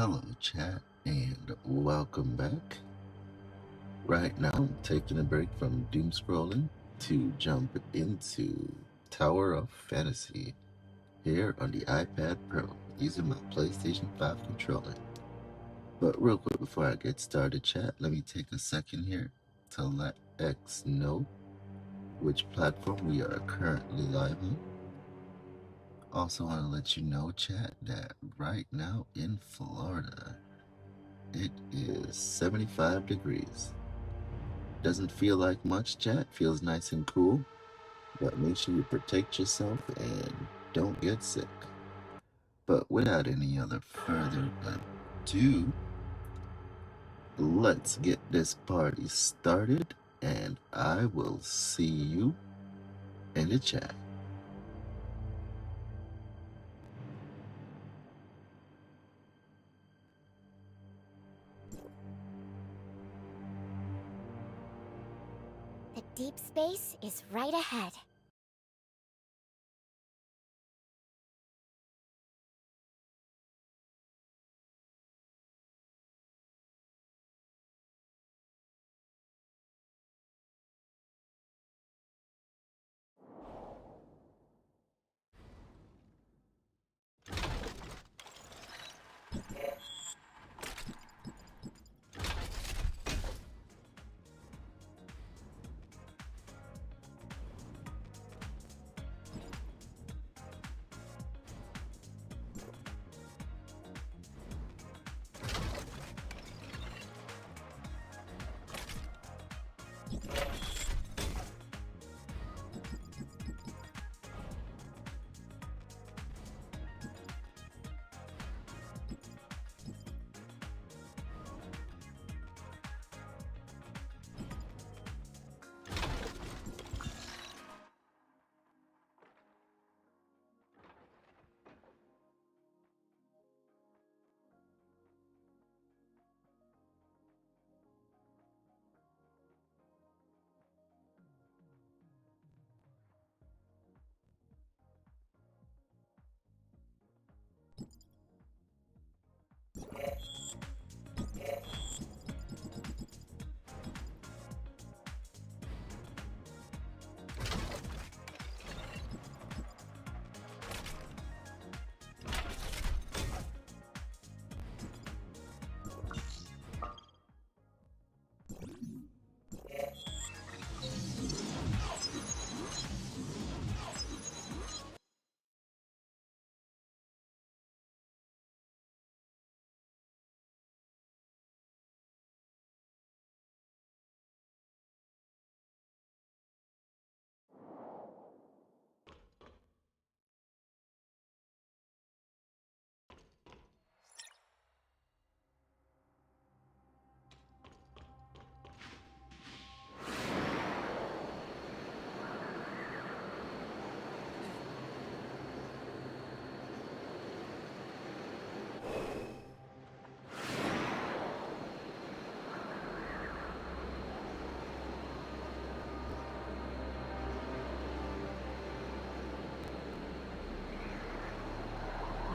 Hello, chat, and welcome back. Right now, I'm taking a break from doom scrolling to jump into Tower of Fantasy here on the iPad Pro using my PlayStation 5 controller. But real quick before I get started, chat, let me take a second here to let X know which platform we are currently live on. Also want to let you know, chat, that right now in Florida, it is 75 degrees. Doesn't feel like much, chat. Feels nice and cool. But make sure you protect yourself and don't get sick. But without any other further ado, let's get this party started, and I will see you in the chat. The deep space is right ahead.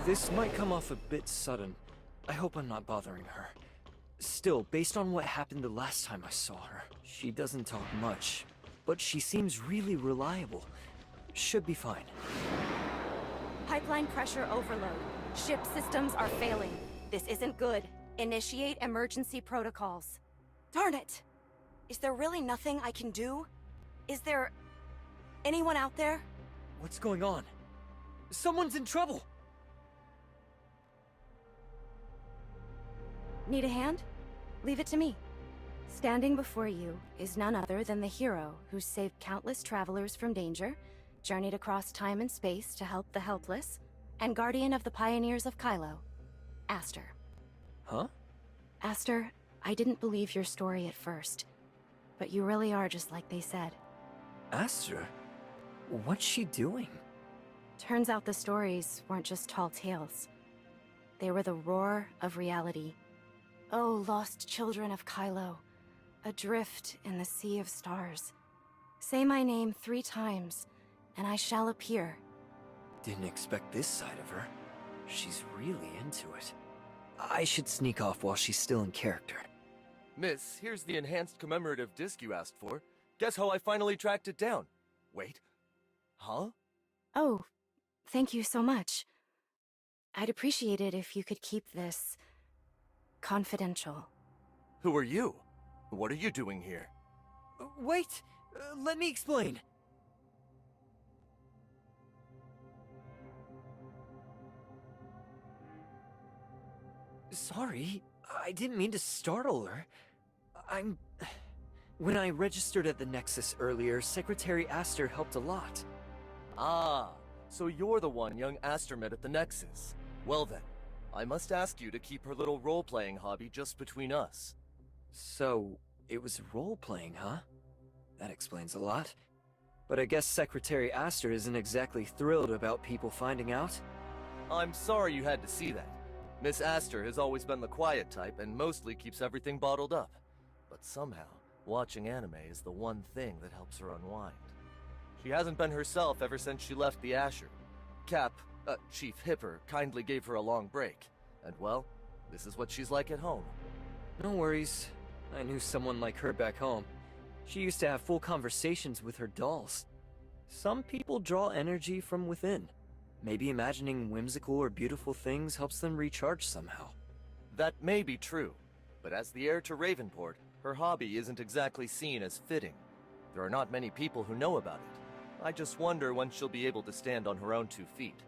This might come off a bit sudden. I hope I'm not bothering her. Still, based on what happened the last time I saw her, she doesn't talk much, but she seems really reliable. Should be fine. Pipeline pressure overload. Ship systems are failing. This isn't good. Initiate emergency protocols. Darn it! Is there really nothing I can do? Is there anyone out there? What's going on? Someone's in trouble! Need a hand? Leave it to me. Standing before you is none other than the hero who saved countless travelers from danger, journeyed across time and space to help the helpless, and guardian of the pioneers of Kylo, Aster. Huh? Aster, I didn't believe your story at first, but you really are just like they said. Aster? What's she doing? Turns out the stories weren't just tall tales. They were the roar of reality. Oh, lost children of Kylo, adrift in the sea of stars. Say my name 3 times, and I shall appear. Didn't expect this side of her. She's really into it. I should sneak off while she's still in character. Miss, here's the enhanced commemorative disc you asked for. Guess how I finally tracked it down? Wait. Huh? Oh, thank you so much. I'd appreciate it if you could keep this confidential. Who are you? What are you doing here? Wait! Let me explain! Sorry, I didn't mean to startle her. When I registered at the Nexus earlier, Secretary Aster helped a lot. Ah, so you're the one young Aster met at the Nexus. Well then, I must ask you to keep her little role-playing hobby just between us. So, it was role-playing, huh? That explains a lot. But I guess Secretary Aster isn't exactly thrilled about people finding out. I'm sorry you had to see that. Miss Aster has always been the quiet type and mostly keeps everything bottled up. But somehow, watching anime is the one thing that helps her unwind. She hasn't been herself ever since she left the Asher. Chief Hipper kindly gave her a long break. And well, this is what she's like at home. No worries. I knew someone like her back home. She used to have full conversations with her dolls. Some people draw energy from within. Maybe imagining whimsical or beautiful things helps them recharge somehow. That may be true, but as the heir to Ravenport, her hobby isn't exactly seen as fitting. There are not many people who know about it. I just wonder when she'll be able to stand on her own 2 feet.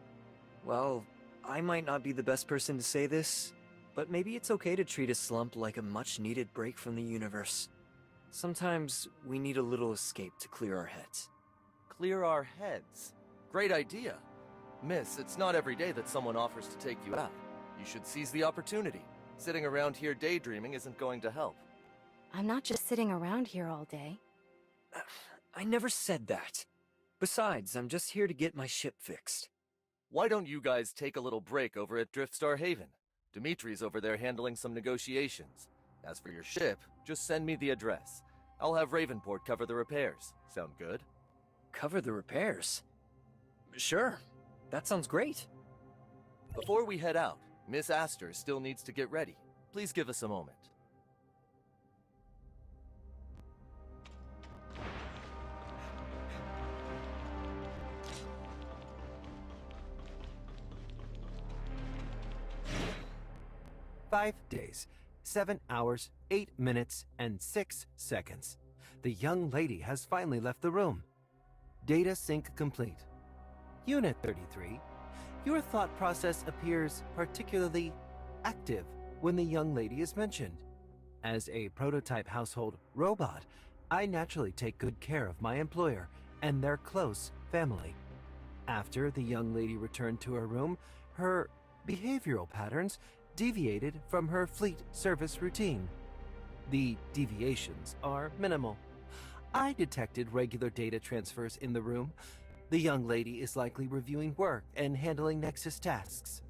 Well, I might not be the best person to say this, but maybe it's okay to treat a slump like a much-needed break from the universe. Sometimes we need a little escape to clear our heads. Clear our heads? Great idea. Miss, it's not every day that someone offers to take you out. You should seize the opportunity. Sitting around here daydreaming isn't going to help. I'm not just sitting around here all day. I never said that. Besides, I'm just here to get my ship fixed. Why don't you guys take a little break over at Driftstar Haven? Dimitri's over there handling some negotiations. As for your ship, just send me the address. I'll have Ravenport cover the repairs. Sound good? Cover the repairs? Sure. That sounds great. Before we head out, Miss Aster still needs to get ready. Please give us a moment. "5 days, 7 hours, 8 minutes, and 6 seconds. The young lady has finally left the room. Data sync complete. Unit 33, your thought process appears particularly active when the young lady is mentioned. As a prototype household robot, I naturally take good care of my employer and their close family. After the young lady returned to her room, her behavioral patterns deviated from her fleet service routine. The deviations are minimal. I detected regular data transfers in the room. The young lady is likely reviewing work and handling Nexus tasks.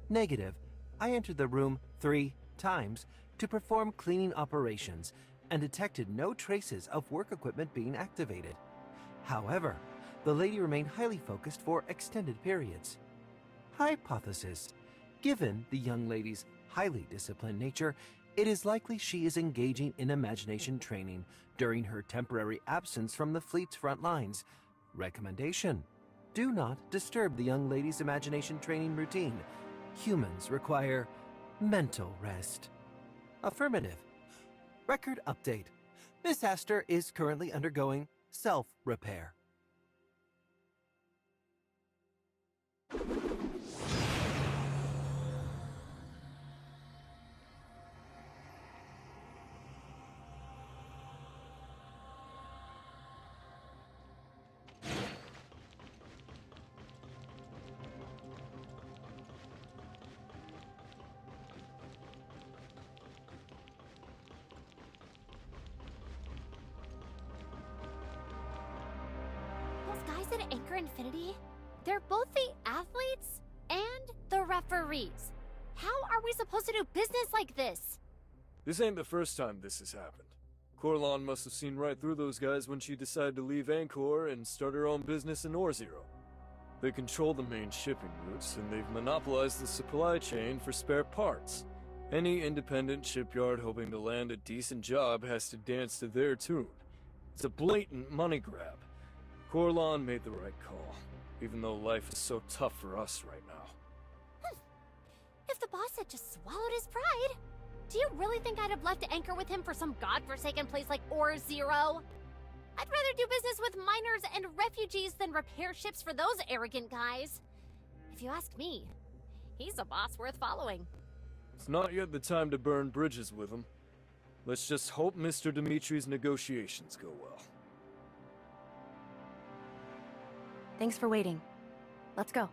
Negative, I entered the room 3 times to perform cleaning operations and detected no traces of work equipment being activated. However, the lady remained highly focused for extended periods. Hypothesis, given the young lady's highly disciplined nature, it is likely she is engaging in imagination training during her temporary absence from the fleet's front lines. Recommendation: do not disturb the young lady's imagination training routine. Humans require mental rest. Affirmative. Record update. Miss Aster is currently undergoing self-repair. Those guys at Anchor Infinity, they're both the athletes and the referees. How are we supposed to do business like this? This ain't the first time this has happened. Corlon must have seen right through those guys when she decided to leave Anchor and start her own business in Orzero. They control the main shipping routes, and they've monopolized the supply chain for spare parts. Any independent shipyard hoping to land a decent job has to dance to their tune. It's a blatant money grab. Corlon made the right call, even though life is so tough for us right now. If the boss had just swallowed his pride, do you really think I'd have left Anchor with him for some godforsaken place like Ore Zero? I'd rather do business with miners and refugees than repair ships for those arrogant guys. If you ask me, he's a boss worth following. It's not yet the time to burn bridges with him. Let's just hope Mr. Dimitri's negotiations go well. Thanks for waiting. Let's go.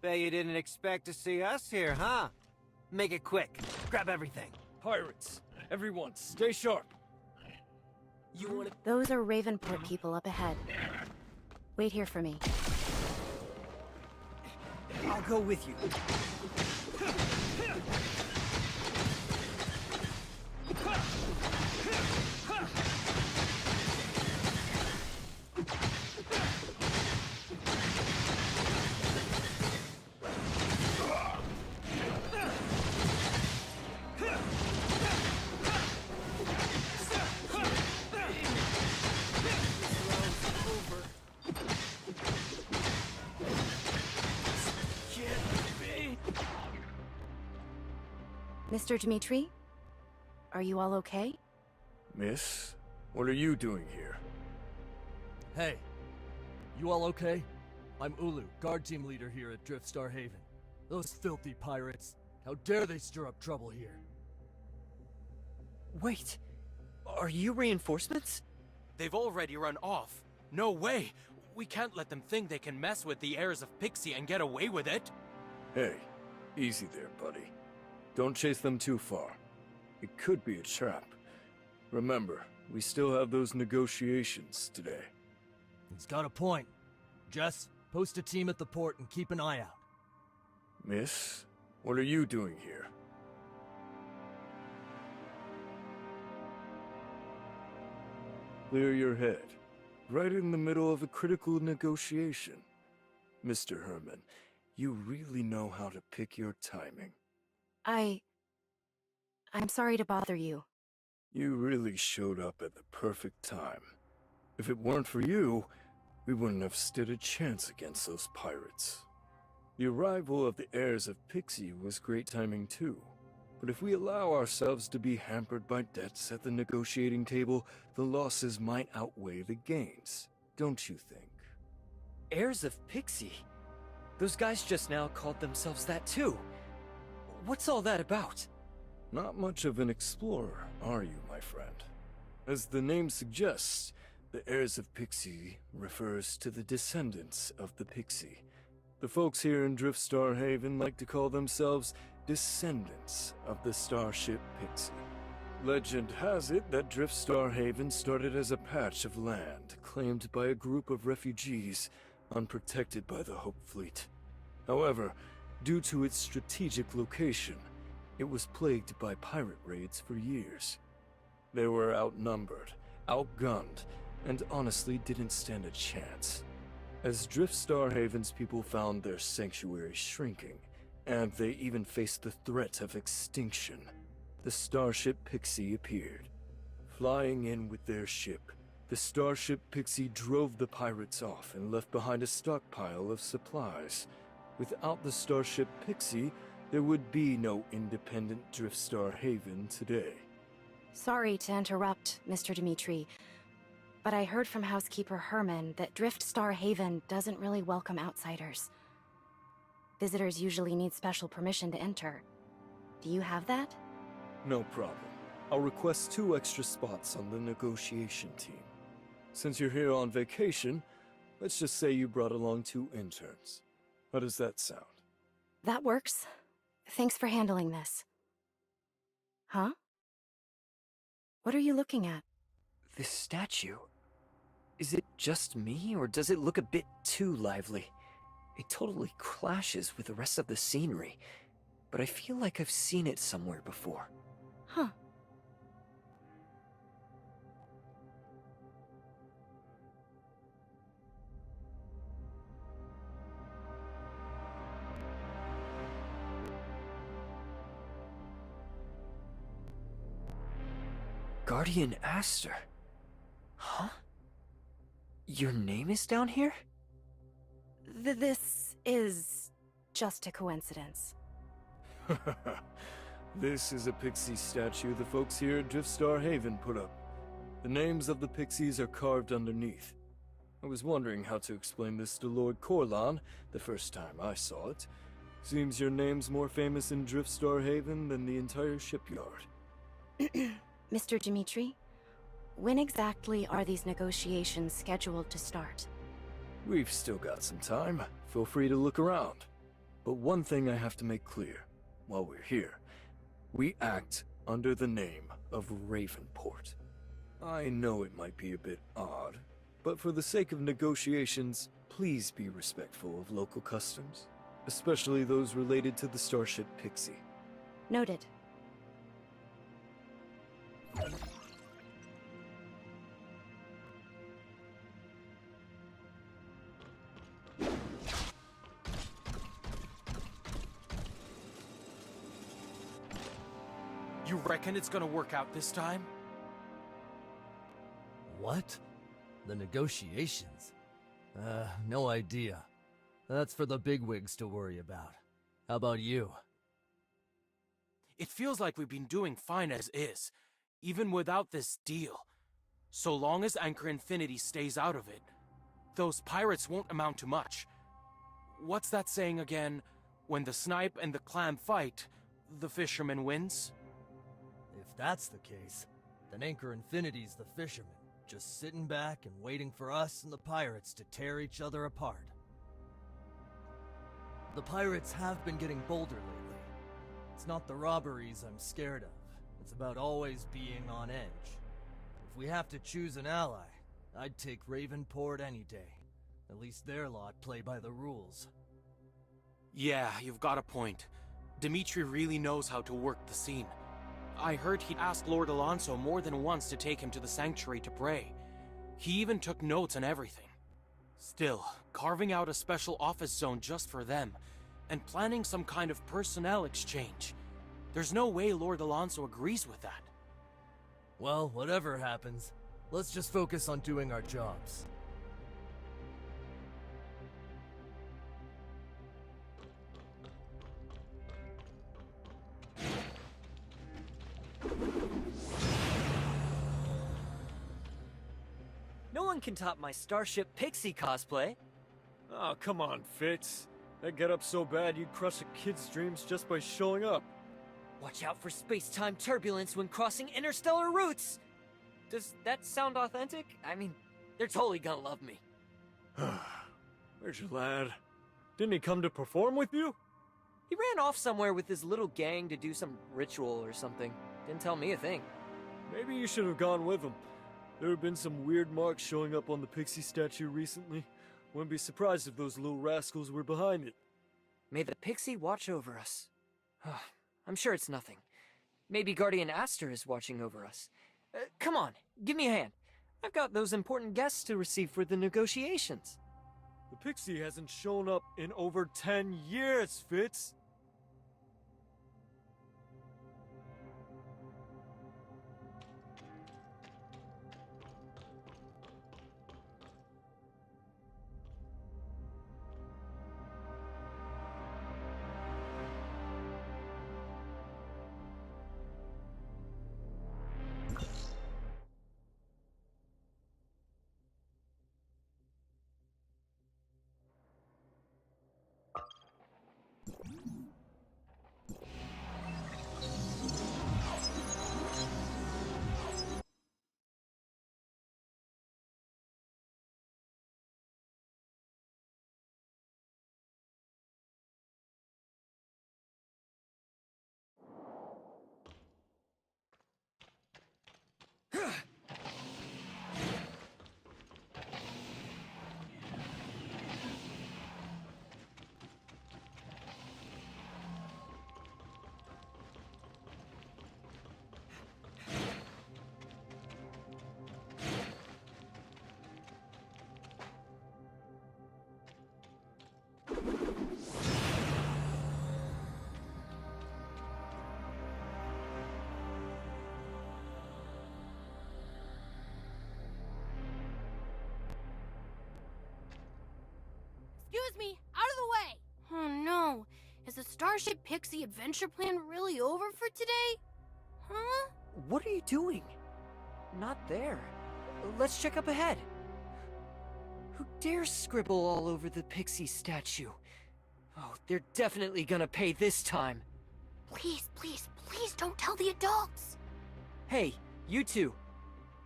Bet you didn't expect to see us here, huh? Make it quick. Grab everything. Pirates! Everyone, stay sharp! Those are Ravenport people up ahead. Wait here for me. I'll go with you. Mr. Dimitri? Are you all okay? Miss, what are you doing here? Hey, you all okay? I'm Ulu, guard team leader here at Driftstar Haven. Those filthy pirates, how dare they stir up trouble here? Wait, are you reinforcements? They've already run off. No way! We can't let them think they can mess with the heirs of Pixie and get away with it. Hey, easy there, buddy. Don't chase them too far. It could be a trap. Remember, we still have those negotiations today. He's got a point. Jess, post a team at the port and keep an eye out. Miss, what are you doing here? Clear your head. Right in the middle of a critical negotiation. Mr. Herman, you really know how to pick your timing. I'm sorry to bother you. You really showed up at the perfect time. If it weren't for you, we wouldn't have stood a chance against those pirates. The arrival of the heirs of Pixie was great timing too. But if we allow ourselves to be hampered by debts at the negotiating table, the losses might outweigh the gains, don't you think? Heirs of Pixie? Those guys just now called themselves that too. What's all that about? Not much of an explorer, are you, my friend? As the name suggests, the heirs of Pixie refers to the descendants of the Pixie. The folks here in Driftstar Haven like to call themselves descendants of the starship Pixie. Legend has it that Driftstar Haven started as a patch of land claimed by a group of refugees unprotected by the Hope Fleet. However, due to its strategic location, it was plagued by pirate raids for years. They were outnumbered, outgunned, and honestly didn't stand a chance. As Driftstar Haven's people found their sanctuary shrinking, and they even faced the threat of extinction, the starship Pixie appeared. Flying in with their ship, the starship Pixie drove the pirates off and left behind a stockpile of supplies. Without the starship Pixie, there would be no independent Driftstar Haven today. Sorry to interrupt, Mr. Dimitri, but I heard from housekeeper Herman that Driftstar Haven doesn't really welcome outsiders. Visitors usually need special permission to enter. Do you have that? No problem. I'll request 2 extra spots on the negotiation team. Since you're here on vacation, let's just say you brought along 2 interns. How does that sound? That works. Thanks for handling this. Huh? What are you looking at? This statue. Is it just me, or does it look a bit too lively? It totally clashes with the rest of the scenery, but I feel like I've seen it somewhere before. Huh. Guardian Aster. Huh? Your name is down here? This is just a coincidence. This is a pixie statue the folks here at Driftstar Haven put up. The names of the pixies are carved underneath. I was wondering how to explain this to Lord Corlan the first time I saw it. Seems your name's more famous in Driftstar Haven than the entire shipyard. Mr. Dimitri, when exactly are these negotiations scheduled to start? We've still got some time. Feel free to look around. But one thing I have to make clear while we're here. We act under the name of Ravenport. I know it might be a bit odd, but for the sake of negotiations, please be respectful of local customs, especially those related to the starship Pixie. Noted. You reckon it's gonna work out this time? What? The negotiations? No idea. That's for the bigwigs to worry about. How about you? It feels like we've been doing fine as is, even without this deal. So long as Anchor Infinity stays out of it, those pirates won't amount to much. What's that saying again? When the snipe and the clam fight, the fisherman wins? If that's the case, then Anchor Infinity's the fisherman, just sitting back and waiting for us and the pirates to tear each other apart. The pirates have been getting bolder lately. It's not the robberies I'm scared of. It's about always being on edge. If we have to choose an ally, I'd take Ravenport any day. At least their lot play by the rules. Yeah, you've got a point. Dimitri really knows how to work the scene. I heard he'd asked Lord Alonso more than once to take him to the sanctuary to pray. He even took notes and everything. Still, carving out a special office zone just for them, and planning some kind of personnel exchange. There's no way Lord Alonso agrees with that. Well, whatever happens, let's just focus on doing our jobs. No one can top my Starship Pixie cosplay. Oh, come on, Fitz. That get up so bad you'd crush a kid's dreams just by showing up. Watch out for space-time turbulence when crossing interstellar routes! Does that sound authentic? I mean, they're totally gonna love me. Where's your lad? Didn't he come to perform with you? He ran off somewhere with his little gang to do some ritual or something. Didn't tell me a thing. Maybe you should have gone with him. There have been some weird marks showing up on the Pixie statue recently. Wouldn't be surprised if those little rascals were behind it. May the Pixie watch over us. I'm sure it's nothing. Maybe Guardian Aster is watching over us. Come on, give me a hand. I've got those important guests to receive for the negotiations. The Pixie hasn't shown up in over 10 years, Fitz! Starship Pixie adventure plan really over for today? Huh? What are you doing? Not there. Let's check up ahead. Who dares scribble all over the pixie statue? Oh, they're definitely gonna pay this time. Please, please, please don't tell the adults! Hey, you two.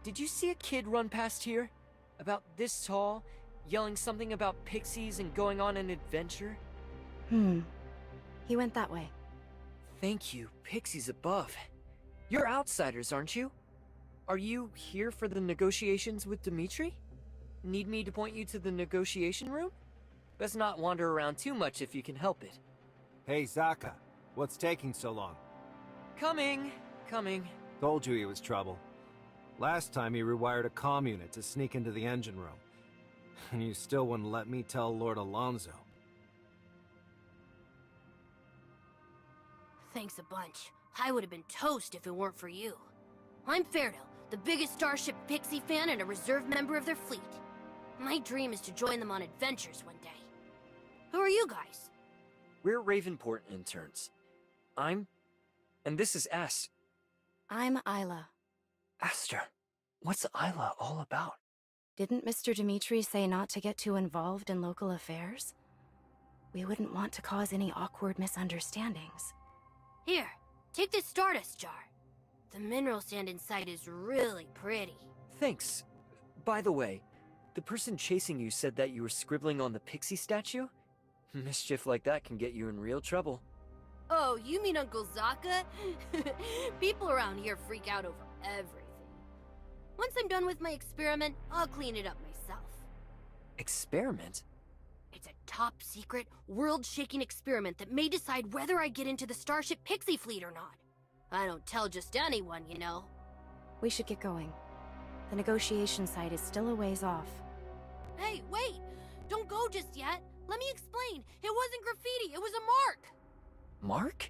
Did you see a kid run past here? About this tall, yelling something about pixies and going on an adventure? He went that way. Thank you, pixies above. You're outsiders, aren't you? Are you here for the negotiations with Dimitri? Need me to point you to the negotiation room? Best not wander around too much if you can help it. Hey, Zaka. What's taking so long? Coming. Told you he was trouble. Last time he rewired a comm unit to sneak into the engine room. And you still wouldn't let me tell Lord Alonso. Thanks a bunch. I would have been toast if it weren't for you. I'm Ferdo, the biggest Starship Pixie fan and a reserve member of their fleet. My dream is to join them on adventures one day. Who are you guys? We're Ravenport interns. And this is Aster. I'm Isla. Aster, what's Isla all about? Didn't Mr. Dimitri say not to get too involved in local affairs? We wouldn't want to cause any awkward misunderstandings. Here, take this Stardust jar. The mineral sand inside is really pretty. Thanks. By the way, the person chasing you said that you were scribbling on the pixie statue? Mischief like that can get you in real trouble. Oh, you mean Uncle Zaka? People around here freak out over everything. Once I'm done with my experiment, I'll clean it up myself. Experiment? It's a top-secret, world-shaking experiment that may decide whether I get into the Starship Pixie fleet or not. I don't tell just anyone, you know. We should get going. The negotiation site is still a ways off. Hey, wait! Don't go just yet! Let me explain! It wasn't graffiti, it was a mark! Mark?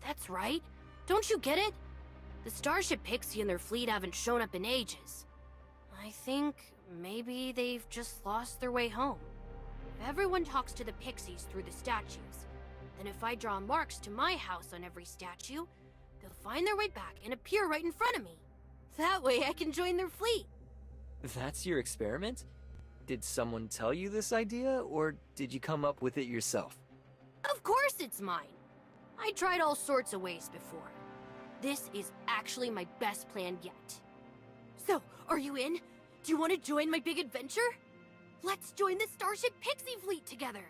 That's right. Don't you get it? The Starship Pixie and their fleet haven't shown up in ages. I think maybe they've just lost their way home. If everyone talks to the Pixies through the statues, then if I draw marks to my house on every statue, they'll find their way back and appear right in front of me. That way I can join their fleet. That's your experiment? Did someone tell you this idea, or did you come up with it yourself? Of course it's mine. I tried all sorts of ways before. This is actually my best plan yet. So, are you in? Do you want to join my big adventure? Let's join the Starship Pixie fleet together.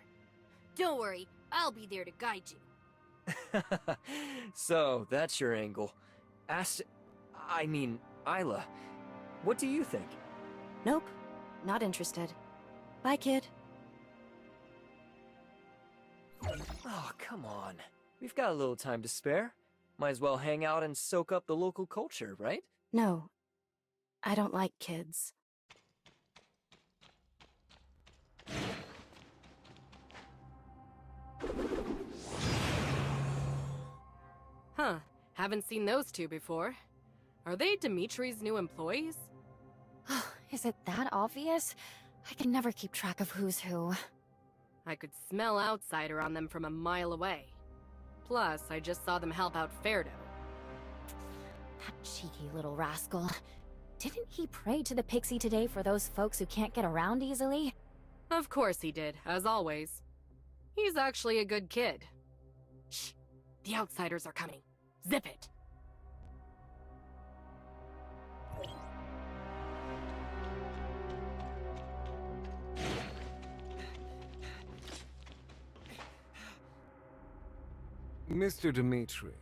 Don't worry, I'll be there to guide you. So, that's your angle. Isla, what do you think? Nope, not interested. Bye, kid. Oh, come on. We've got a little time to spare. Might as well hang out and soak up the local culture, right? No, I don't like kids. Huh, haven't seen those two before. Are they Dimitri's new employees? Is it that obvious? I can never keep track of who's who. I could smell outsider on them from a mile away. Plus, I just saw them help out Ferdo. That cheeky little rascal. Didn't he pray to the pixie today for those folks who can't get around easily? Of course he did, as always. He's actually a good kid. Shh! The outsiders are coming. Zip it! Mr. Dimitri,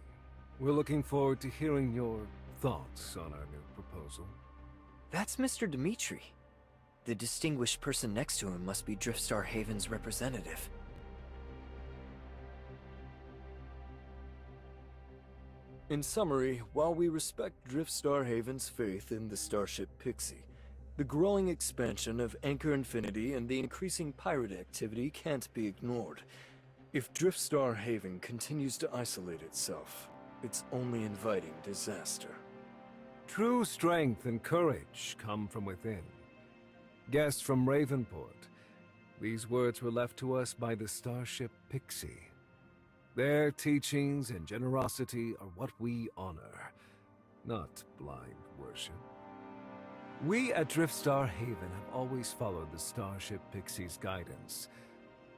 we're looking forward to hearing your thoughts on our new proposal. That's Mr. Dimitri. The distinguished person next to him must be Driftstar Haven's representative. In summary, while we respect Driftstar Haven's faith in the Starship Pixie, the growing expansion of Anchor Infinity and the increasing pirate activity can't be ignored. If Driftstar Haven continues to isolate itself, it's only inviting disaster. True strength and courage come from within. Guest from Ravenport, these words were left to us by the Starship Pixie. Their teachings and generosity are what we honor, not blind worship. We at Driftstar Haven have always followed the Starship Pixie's guidance.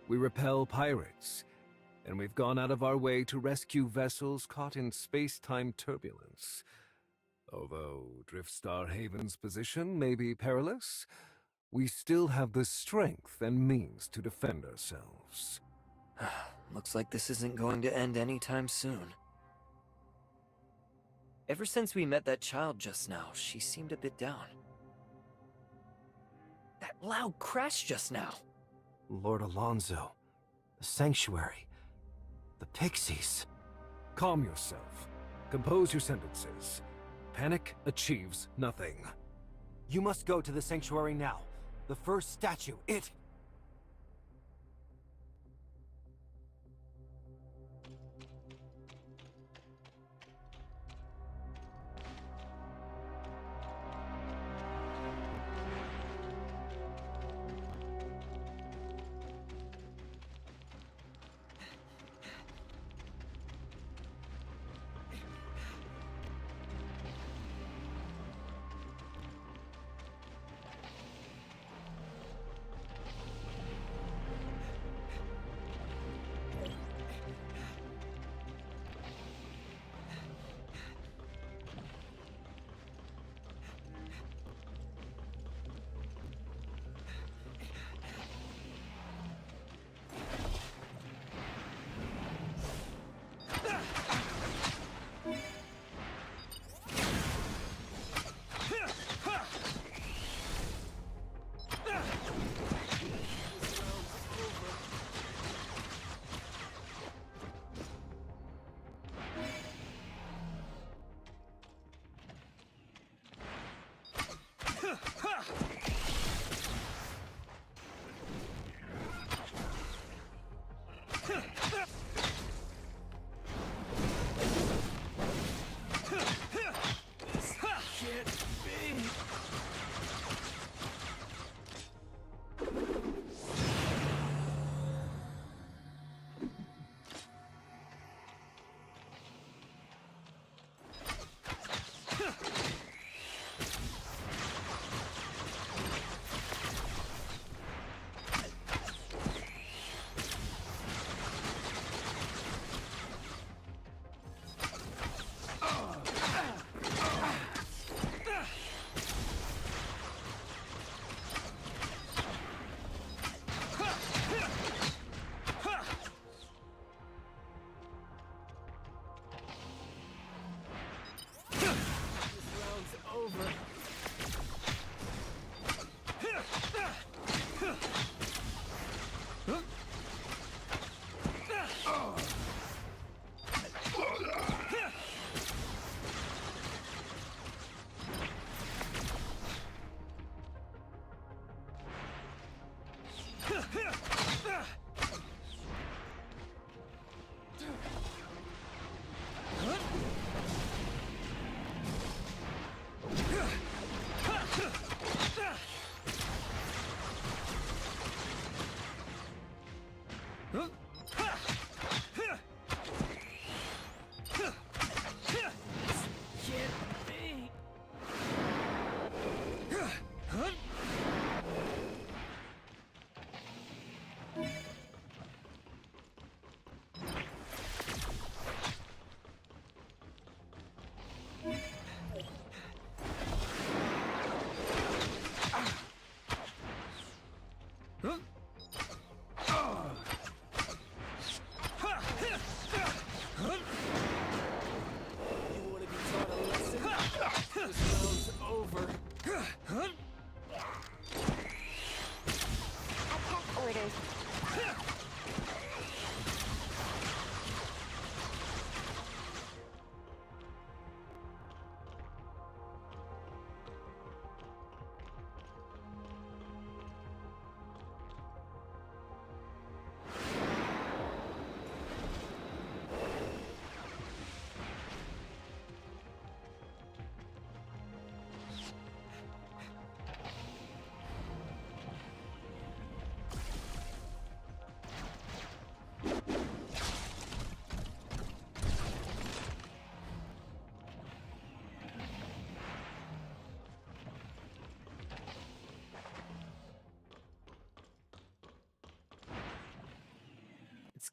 We repel pirates, and we've gone out of our way to rescue vessels caught in space-time turbulence. Although Driftstar Haven's position may be perilous, we still have the strength and means to defend ourselves. Looks like this isn't going to end anytime soon. Ever since we met that child just now, she seemed a bit down. That loud crash just now! Lord Alonso, the Sanctuary, the Pixies. Calm yourself. Compose your sentences. Panic achieves nothing. You must go to the Sanctuary now. The first statue, it...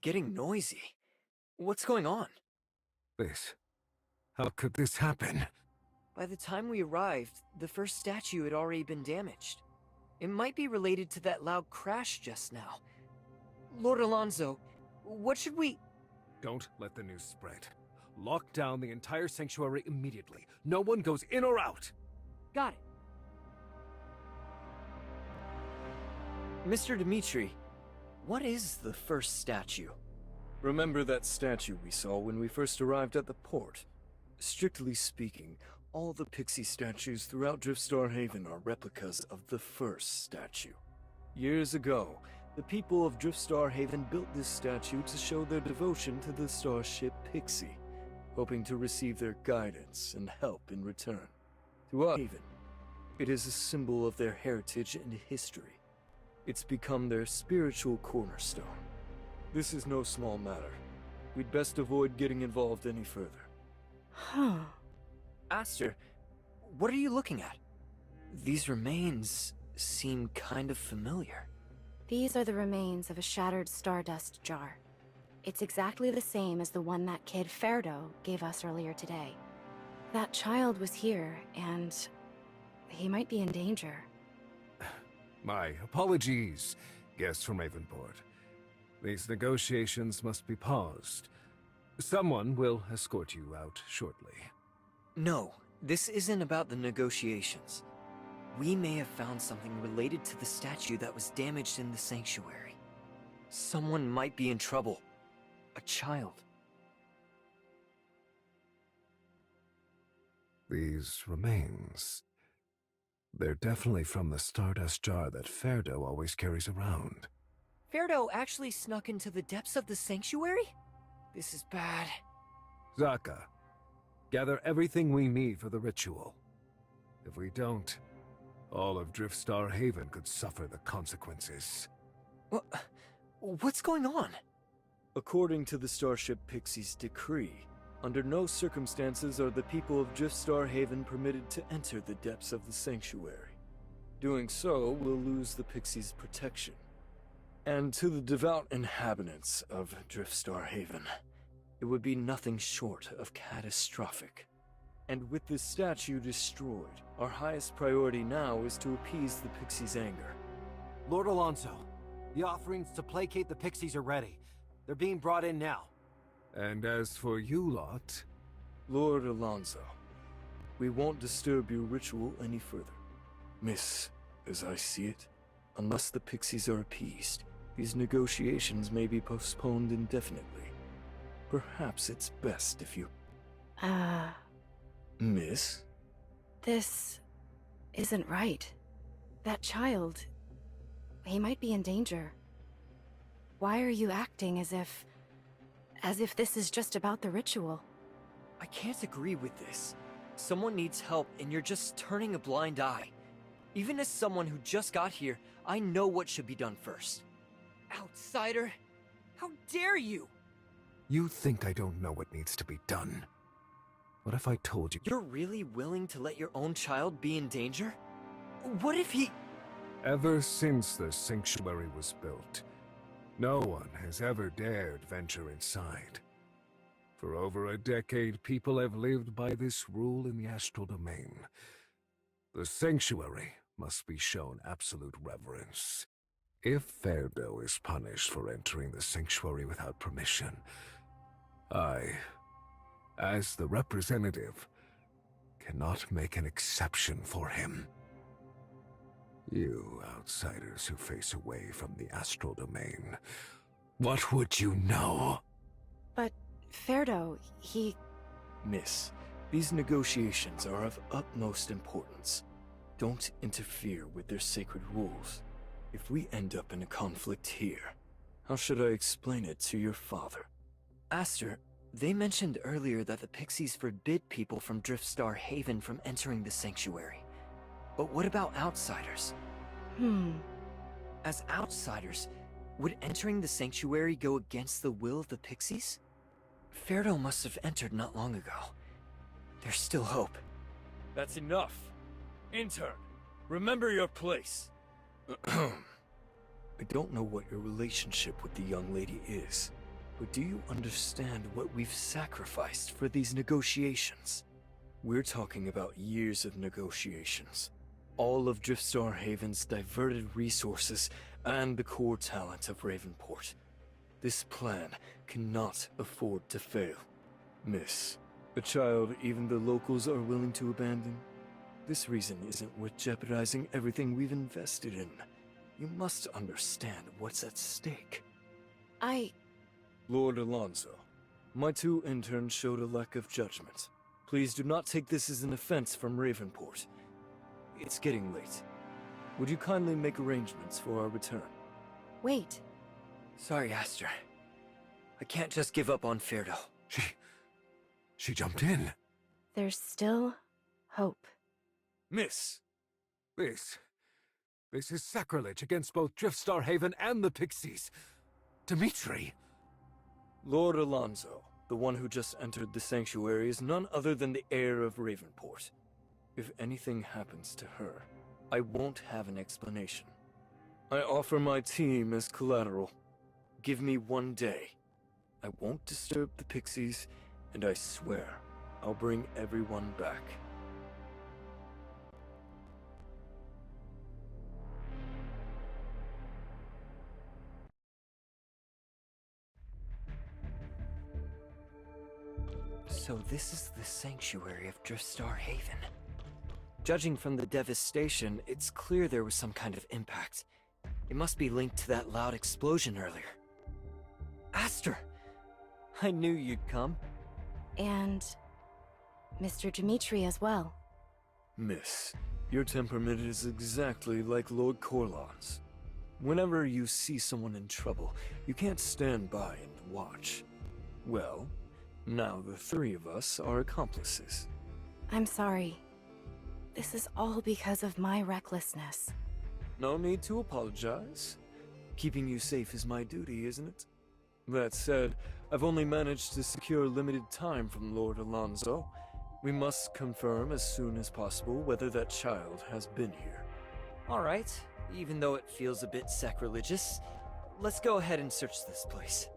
getting noisy. What's going on? How could this happen? By the time we arrived, the first statue had already been damaged. It might be related to that loud crash just now. Lord Alonso, what should we... Don't let the news spread. Lock down the entire sanctuary immediately. No one goes in or out. Got it. Mr. Dimitri, what is the first statue? Remember that statue we saw when we first arrived at the port? Strictly speaking, all the pixie statues throughout Driftstar Haven are replicas of the first statue. Years ago, the people of Driftstar Haven built this statue to show their devotion to the starship Pixie, hoping to receive their guidance and help in return. To us, Haven, it is a symbol of their heritage and history. It's become their spiritual cornerstone. This is no small matter. We'd best avoid getting involved any further. Huh. Aster, what are you looking at? These remains seem kind of familiar. These are the remains of a shattered stardust jar. It's exactly the same as the one that kid Ferdo gave us earlier today. That child was here, and he might be in danger. My apologies, guests from Ravenport. These negotiations must be paused. Someone will escort you out shortly. No, this isn't about the negotiations. We may have found something related to the statue that was damaged in the sanctuary. Someone might be in trouble. A child. These remains... They're definitely from the stardust jar that Ferdo always carries around. Ferdo actually snuck into the depths of the sanctuary? This is bad. Zaka, gather everything we need for the ritual. If we don't, all of Driftstar Haven could suffer the consequences. What's going on? According to the Starship Pixie's decree, under no circumstances are the people of Driftstar Haven permitted to enter the depths of the sanctuary. Doing so will lose the Pixie's protection. And to the devout inhabitants of Driftstar Haven, it would be nothing short of catastrophic. And with this statue destroyed, our highest priority now is to appease the Pixie's anger. Lord Alonso, the offerings to placate the Pixies are ready. They're being brought in now. And as for you lot... Lord Alonso, we won't disturb your ritual any further. Miss, as I see it, unless the Pixies are appeased, these negotiations may be postponed indefinitely. Perhaps it's best if you... Miss? This isn't right. That child, he might be in danger. Why are you acting as if this is just about the ritual? I can't agree with this. Someone needs help and you're just turning a blind eye. Even as someone who just got here, I know what should be done first. Outsider! How dare you! You think I don't know what needs to be done? What if I told you... You're really willing to let your own child be in danger? What if he... Ever since the sanctuary was built, no one has ever dared venture inside. For over a decade, people have lived by this rule in the astral domain. The sanctuary must be shown absolute reverence. If Ferdo is punished for entering the sanctuary without permission, I, as the representative, cannot make an exception for him. You outsiders who face away from the astral domain, what would you know? But Ferdo, he... Miss, these negotiations are of utmost importance. Don't interfere with their sacred rules. If we end up in a conflict here, how should I explain it to your father? Aster, they mentioned earlier that the Pixies forbid people from Driftstar Haven from entering the sanctuary. But what about outsiders? As outsiders, would entering the sanctuary go against the will of the Pixies? Ferdo must have entered not long ago. There's still hope. That's enough. Intern, remember your place. I don't know what your relationship with the young lady is, but do you understand what we've sacrificed for these negotiations? We're talking about years of negotiations. All of Driftstar Haven's diverted resources and the core talent of Ravenport. This plan cannot afford to fail. Miss, a child even the locals are willing to abandon? This reason isn't worth jeopardizing everything we've invested in. You must understand what's at stake. Lord Alonso, my 2 interns showed a lack of judgment. Please do not take this as an offense from Ravenport. It's getting late. Would you kindly make arrangements for our return? Wait. Sorry, Aster. I can't just give up on Ferdo. She jumped in. There's still hope. Miss! This is sacrilege against both Driftstar Haven and the Pixies. Dimitri! Lord Alonso, the one who just entered the sanctuary, is none other than the heir of Ravenport. If anything happens to her, I won't have an explanation. I offer my team as collateral. Give me 1 day. I won't disturb the Pixies, and I swear I'll bring everyone back. So this is the sanctuary of Driftstar Haven. Judging from the devastation, it's clear there was some kind of impact. It must be linked to that loud explosion earlier. Aster! I knew you'd come. And Mr. Dimitri as well. Miss, your temperament is exactly like Lord Corlon's. Whenever you see someone in trouble, you can't stand by and watch. Well, now the 3 of us are accomplices. I'm sorry. This is all because of my recklessness. No need to apologize. Keeping you safe is my duty, isn't it? That said, I've only managed to secure limited time from Lord Alonso. We must confirm as soon as possible whether that child has been here. Alright, even though it feels a bit sacrilegious, let's go ahead and search this place.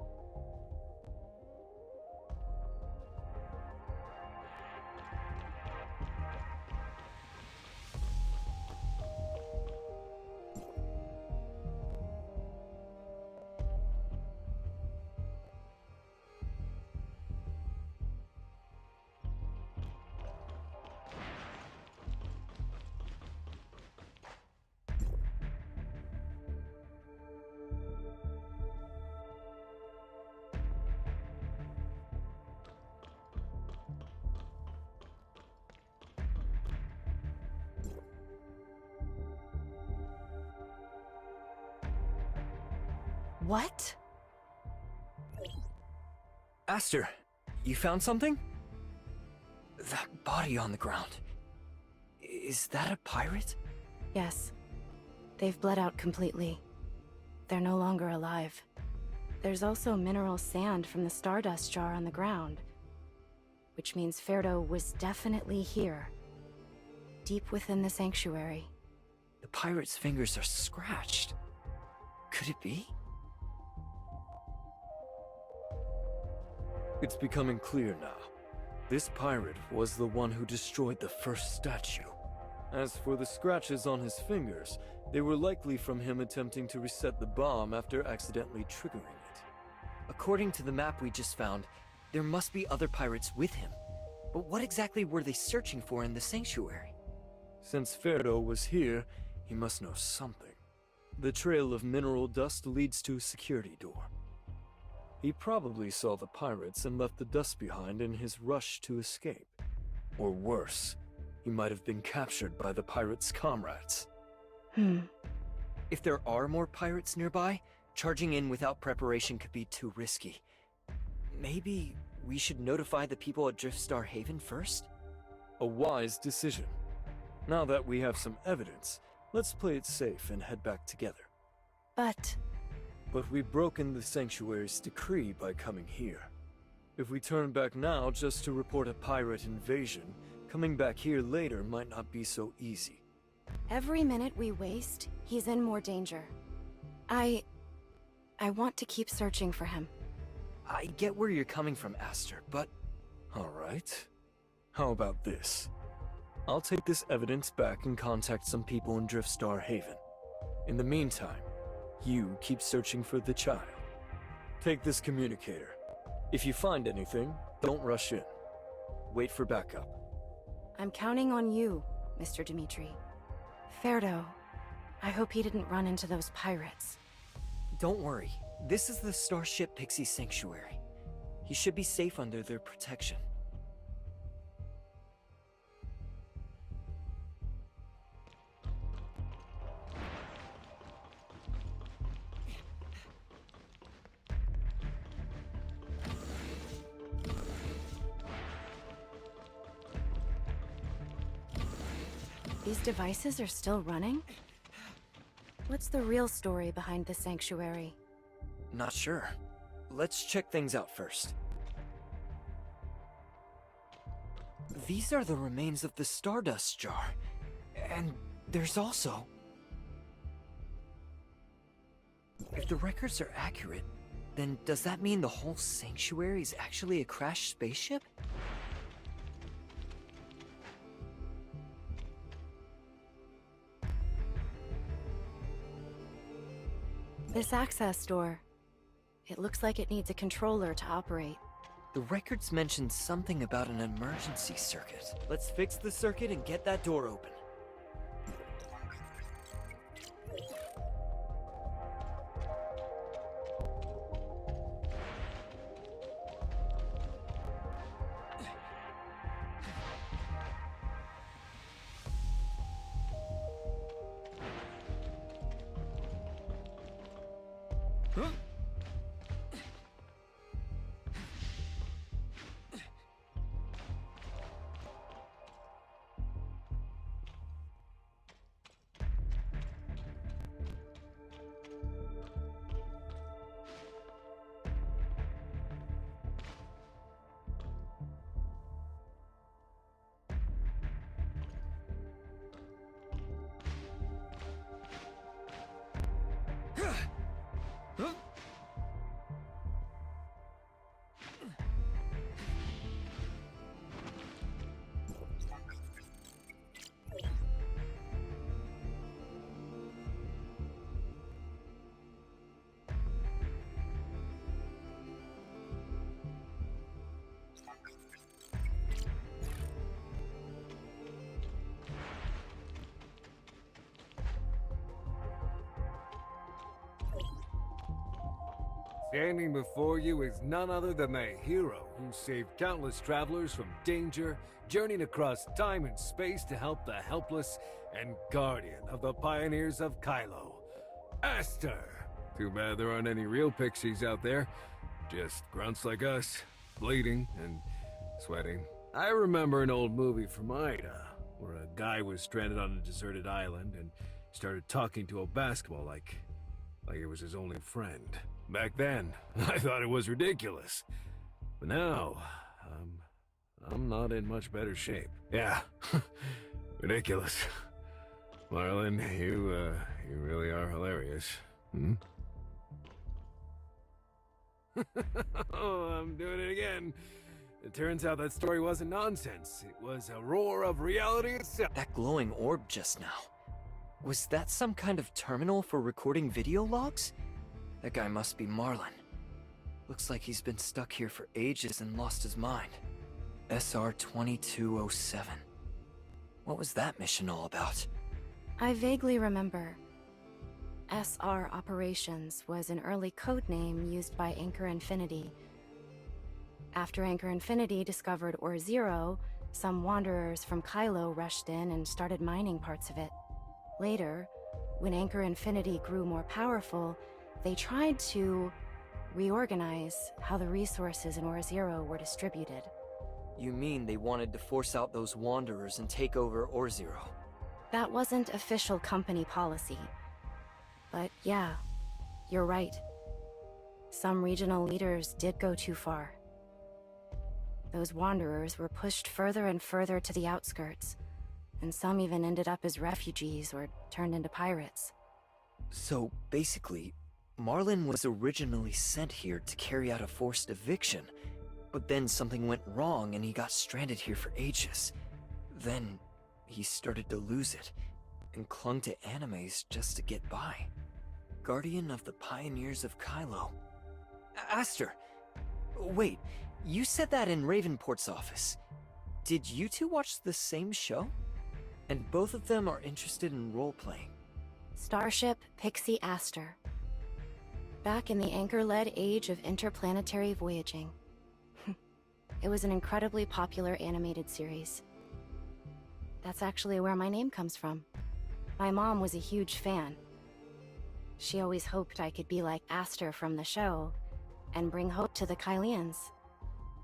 What? Aster, you found something? That body on the ground. Is that a pirate? Yes. They've bled out completely. They're no longer alive. There's also mineral sand from the stardust jar on the ground. Which means Ferdo was definitely here. Deep within the sanctuary. The pirate's fingers are scratched. Could it be? It's becoming clear now. This pirate was the one who destroyed the first statue. As for the scratches on his fingers, they were likely from him attempting to reset the bomb after accidentally triggering it. According to the map we just found, there must be other pirates with him. But what exactly were they searching for in the sanctuary? Since Ferdo was here, he must know something. The trail of mineral dust leads to a security door. He probably saw the pirates and left the dust behind in his rush to escape. Or worse, he might have been captured by the pirates' comrades. If there are more pirates nearby, charging in without preparation could be too risky. Maybe we should notify the people at Driftstar Haven first? A wise decision. Now that we have some evidence, let's play it safe and head back together. But we've broken the Sanctuary's decree by coming here. If we turn back now just to report a pirate invasion, coming back here later might not be so easy. every minute we waste, he's in more danger. I want to keep searching for him. I get where you're coming from, Aster, but... Alright. How about this? I'll take this evidence back and contact some people in Driftstar Haven. In the meantime, you keep searching for the child. Take this communicator. If you find anything, don't rush in. Wait for backup. I'm counting on you, Mr. Dimitri. Ferdo, I hope he didn't run into those pirates. Don't worry. This is the Starship Pixie Sanctuary. He should be safe under their protection. These devices are still running? What's the real story behind the sanctuary? Not sure. Let's check things out first. These are the remains of the Stardust Jar. And there's also... If the records are accurate, then does that mean the whole sanctuary is actually a crashed spaceship? This access door. It looks like it needs a controller to operate. The records mentioned something about an emergency circuit. Let's fix the circuit and get that door open. Standing before you is none other than the hero who saved countless travelers from danger, journeyed across time and space to help the helpless, and guardian of the pioneers of Kylo, Aster. Too bad there aren't any real pixies out there. Just grunts like us, bleeding and sweating. I remember an old movie from Ida, where a guy was stranded on a deserted island and started talking to a basketball like it was his only friend. Back then, I thought it was ridiculous. But now, I'm not in much better shape. Yeah, ridiculous. Marlon, you really are hilarious. Hmm? Oh, I'm doing it again. It turns out that story wasn't nonsense. It was a roar of reality itself. That glowing orb just now. Was that some kind of terminal for recording video logs? That guy must be Marlon. Looks like he's been stuck here for ages and lost his mind. SR-2207. What was that mission all about? I vaguely remember. SR Operations was an early codename used by Anchor Infinity. After Anchor Infinity discovered Ore Zero, some wanderers from Kylo rushed in and started mining parts of it. Later, when Anchor Infinity grew more powerful, they tried to reorganize how the resources in Ore Zero were distributed. You mean they wanted to force out those wanderers and take over Ore Zero? That wasn't official company policy. But yeah, you're right. Some regional leaders did go too far. Those wanderers were pushed further and further to the outskirts, and some even ended up as refugees or turned into pirates. So basically, Marlin was originally sent here to carry out a forced eviction, but then something went wrong and he got stranded here for ages. Then he started to lose it, and clung to animes just to get by. Guardian of the Pioneers of Kylo. Aster! Wait, you said that in Ravenport's office. Did you two watch the same show? And both of them are interested in role-playing. Starship Pixie Aster. Back in the anchor-led age of interplanetary voyaging. It was an incredibly popular animated series. That's actually where my name comes from. My mom was a huge fan. She always hoped I could be like Aster from the show, and bring hope to the Kylians.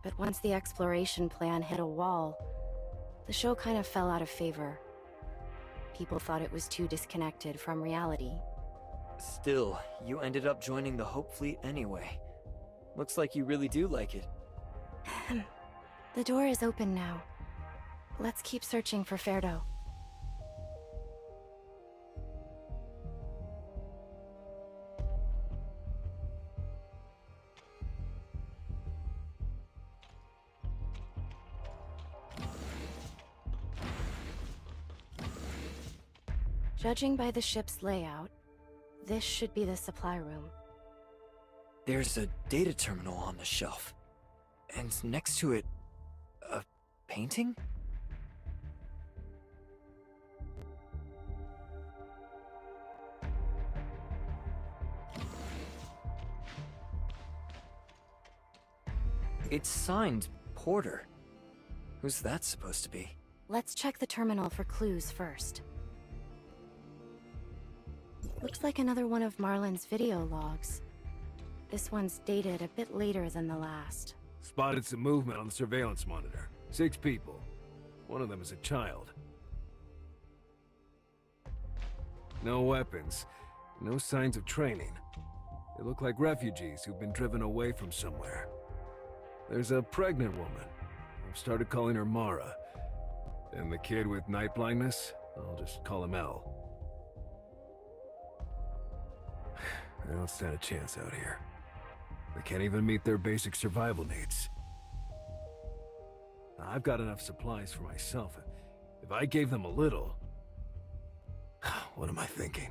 But once the exploration plan hit a wall, the show kind of fell out of favor. People thought it was too disconnected from reality. Still, you ended up joining the Hope Fleet anyway. Looks like you really do like it. The door is open now. Let's keep searching for Ferdo. Judging by the ship's layout, this should be the supply room. There's a data terminal on the shelf. And next to it, a painting? It's signed Porter. Who's that supposed to be? Let's check the terminal for clues first. Looks like another one of Marlin's video logs. This one's dated a bit later than the last. Spotted some movement on the surveillance monitor. 6 people. One of them is a child. No weapons. No signs of training. They look like refugees who've been driven away from somewhere. There's a pregnant woman. I've started calling her Mara. And the kid with night blindness, I'll just call him L. They don't stand a chance out here. They can't even meet their basic survival needs. I've got enough supplies for myself. If I gave them a little... What am I thinking?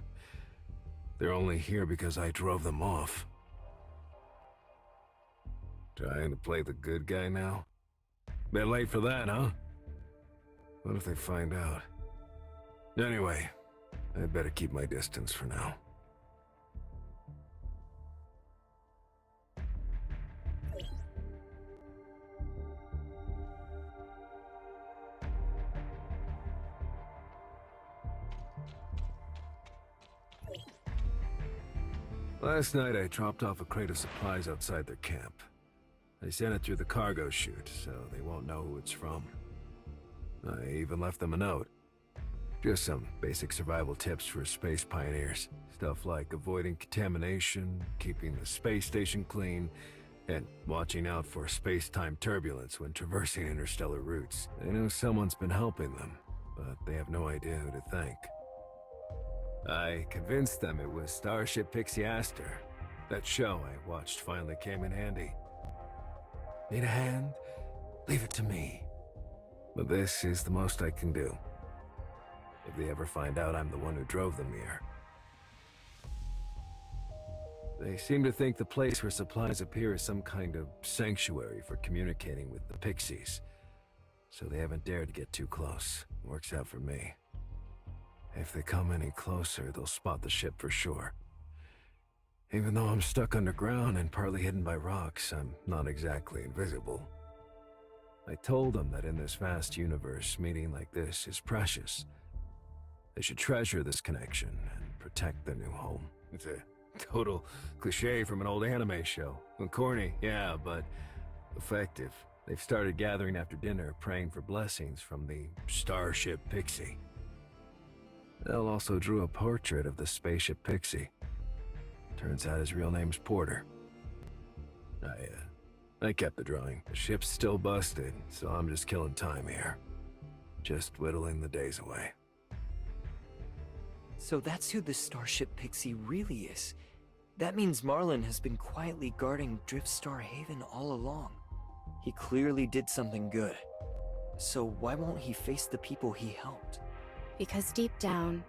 They're only here because I drove them off. Trying to play the good guy now? Bit late for that, huh? What if they find out? Anyway, I'd better keep my distance for now. Last night I dropped off a crate of supplies outside their camp. I sent it through the cargo chute, so they won't know who it's from. I even left them a note. Just some basic survival tips for space pioneers. Stuff like avoiding contamination, keeping the space station clean, and watching out for space-time turbulence when traversing interstellar routes. They know someone's been helping them, but they have no idea who to thank. I convinced them it was Starship Pixie Aster. That show I watched finally came in handy. Need a hand? Leave it to me. But this is the most I can do. If they ever find out I'm the one who drove them here. They seem to think the place where supplies appear is some kind of sanctuary for communicating with the Pixies. So they haven't dared to get too close. Works out for me. If they come any closer, they'll spot the ship for sure. Even though I'm stuck underground and partly hidden by rocks, I'm not exactly invisible. I told them that in this vast universe, meeting like this is precious. They should treasure this connection and protect their new home. It's a total cliché from an old anime show. Well, corny, yeah, but effective. They've started gathering after dinner, praying for blessings from the Starship Pixie. Elle also drew a portrait of the spaceship Pixie. Turns out his real name's Porter. I kept the drawing. The ship's still busted, so I'm just killing time here. Just whittling the days away. So that's who the Starship Pixie really is. That means Marlin has been quietly guarding Driftstar Haven all along. He clearly did something good. So why won't he face the people he helped? Because deep down,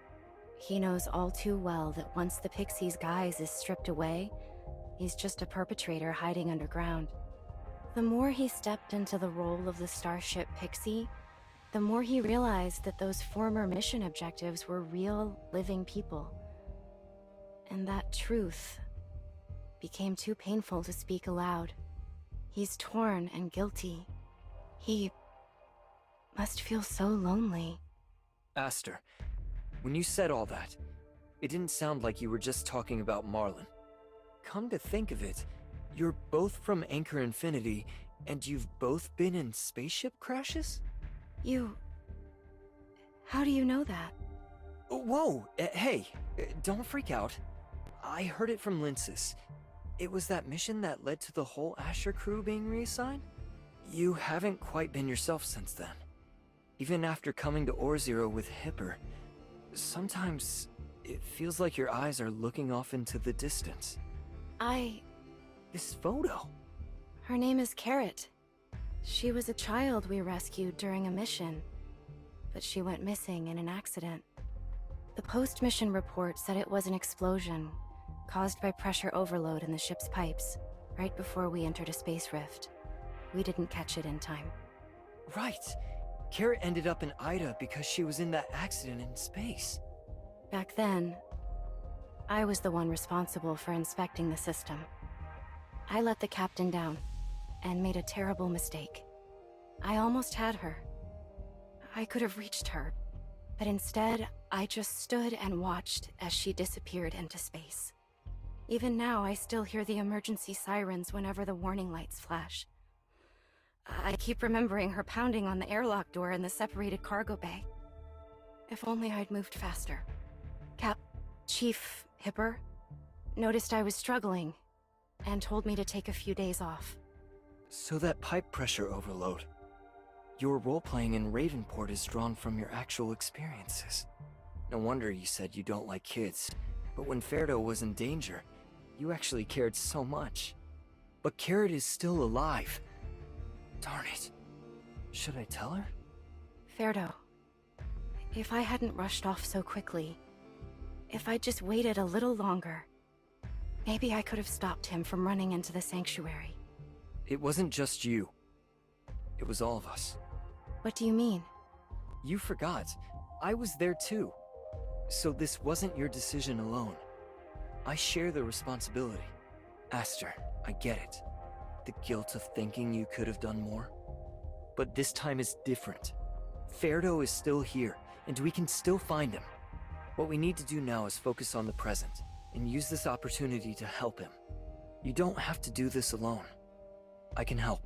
he knows all too well that once the Pixie's guise is stripped away, he's just a perpetrator hiding underground. The more he stepped into the role of the Starship Pixie, the more he realized that those former mission objectives were real, living people. And that truth became too painful to speak aloud. He's torn and guilty. He must feel so lonely. Aster, when you said all that, it didn't sound like you were just talking about Marlin. Come to think of it, you're both from Anchor Infinity, and you've both been in spaceship crashes? How do you know that? Whoa, hey, don't freak out. I heard it from Linsis. It was that mission that led to the whole Asher crew being reassigned? You haven't quite been yourself since then. Even after coming to Ore-Zero with Hipper, sometimes it feels like your eyes are looking off into the distance. This photo. Her name is Carrot. She was a child we rescued during a mission, but she went missing in an accident. The post-mission report said it was an explosion caused by pressure overload in the ship's pipes, right before we entered a space rift. We didn't catch it in time. Right. Carrot ended up in Ida because she was in that accident in space. Back then, I was the one responsible for inspecting the system. I let the captain down, and made a terrible mistake. I almost had her. I could have reached her, but instead, I just stood and watched as she disappeared into space. Even now, I still hear the emergency sirens whenever the warning lights flash. I keep remembering her pounding on the airlock door in the separated cargo bay. If only I'd moved faster. Chief Hipper noticed I was struggling and told me to take a few days off. So that pipe pressure overload. Your role-playing in Ravenport is drawn from your actual experiences. No wonder you said you don't like kids. But when Ferdo was in danger, you actually cared so much. But Carrot is still alive. Darn it. Should I tell her? Ferdo, if I hadn't rushed off so quickly, if I'd just waited a little longer, maybe I could have stopped him from running into the sanctuary. It wasn't just you. It was all of us. What do you mean? You forgot. I was there too. So this wasn't your decision alone. I share the responsibility. Aster, I get it. The guilt of thinking you could have done more. But this time is different. Ferdo is still here, and we can still find him. What we need to do now is focus on the present, and use this opportunity to help him. You don't have to do this alone. I can help.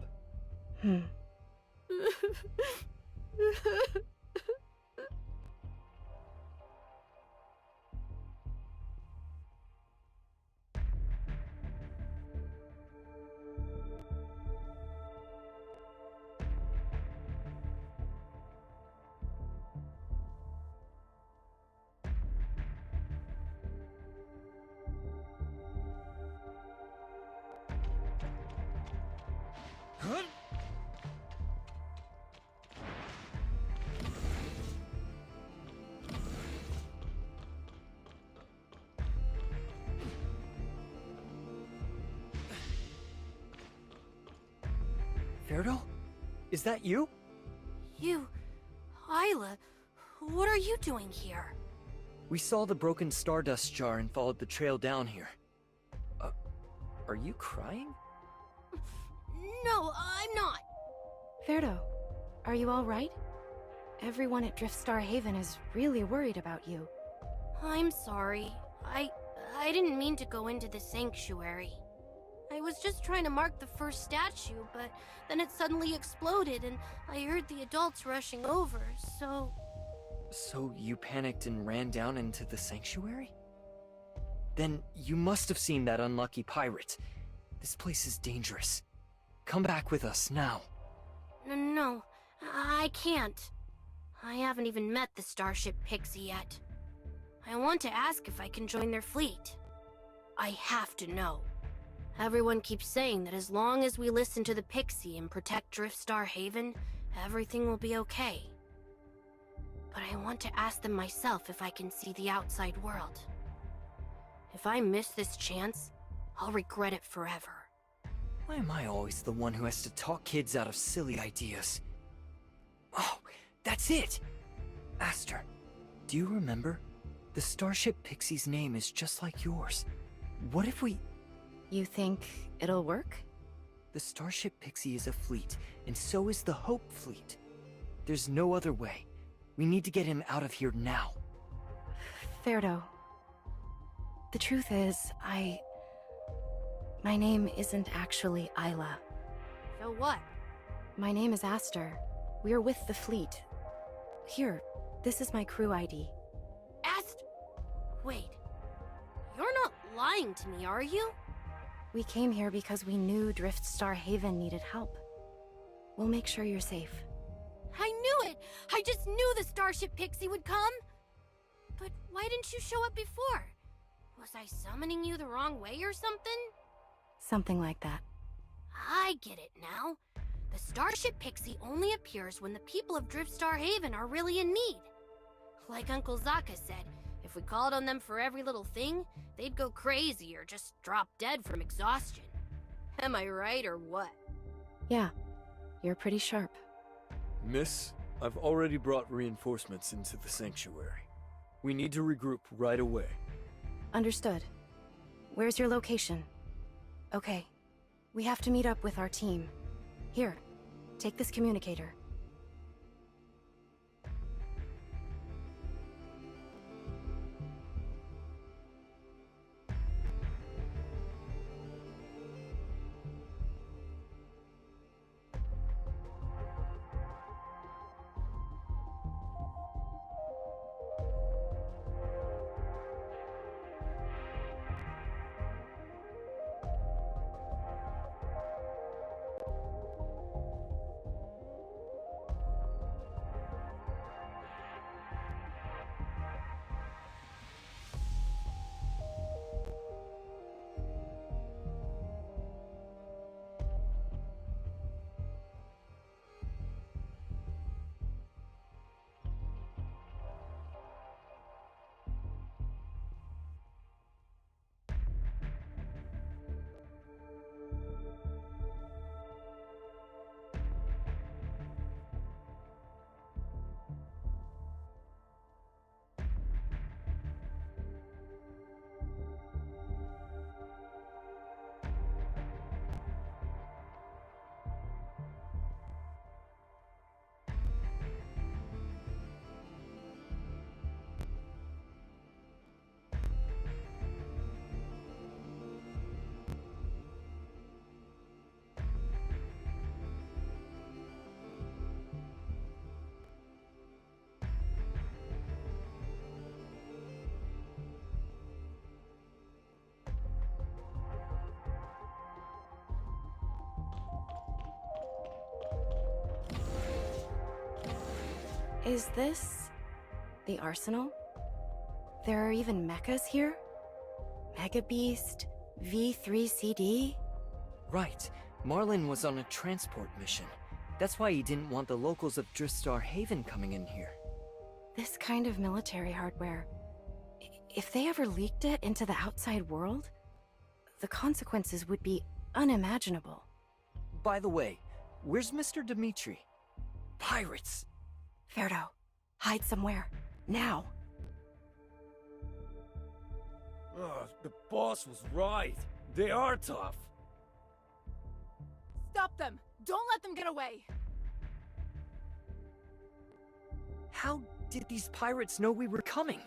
Ferdo? Is that you? Isla, what are you doing here? We saw the broken Stardust jar and followed the trail down here. Are you crying? No, I'm not. Ferdo, are you all right? Everyone at Driftstar Haven is really worried about you. I'm sorry. I didn't mean to go into the sanctuary. I was just trying to mark the first statue, but then it suddenly exploded and I heard the adults rushing over, so... So you panicked and ran down into the sanctuary? Then you must have seen that unlucky pirate. This place is dangerous. Come back with us now. No, I can't. I haven't even met the Starship Pixie yet. I want to ask if I can join their fleet. I have to know. Everyone keeps saying that as long as we listen to the Pixie and protect Driftstar Haven, everything will be okay. But I want to ask them myself if I can see the outside world. If I miss this chance, I'll regret it forever. Why am I always the one who has to talk kids out of silly ideas? Oh, that's it! Aster, do you remember? The Starship Pixie's name is just like yours. What if we... You think it'll work? The Starship Pixie is a fleet, and so is the Hope Fleet. There's no other way. We need to get him out of here now. Ferdo. The truth is, my name isn't actually Isla. So what? My name is Aster. We're with the fleet. Here, this is my crew ID. Wait. You're not lying to me, are you? We came here because we knew Driftstar Haven needed help. We'll make sure you're safe. I knew it! I just knew the Starship Pixie would come! But why didn't you show up before? Was I summoning you the wrong way or something? Something like that. I get it now. The Starship Pixie only appears when the people of Driftstar Haven are really in need. Like Uncle Zaka said, if we called on them for every little thing, they'd go crazy or just drop dead from exhaustion. Am I right or what? Yeah, you're pretty sharp. Miss, I've already brought reinforcements into the sanctuary. We need to regroup right away. Understood. Where's your location? Okay, we have to meet up with our team. Here, take this communicator. Is this the arsenal? There are even mechas here? Mega Beast, V3CD? Right. Marlin was on a transport mission. That's why he didn't want the locals of Driftstar Haven coming in here. This kind of military hardware, if they ever leaked it into the outside world, the consequences would be unimaginable. By the way, where's Mr. Dimitri? Pirates! Ferdo, hide somewhere. Now. The boss was right. They are tough. Stop them! Don't let them get away! How did these pirates know we were coming?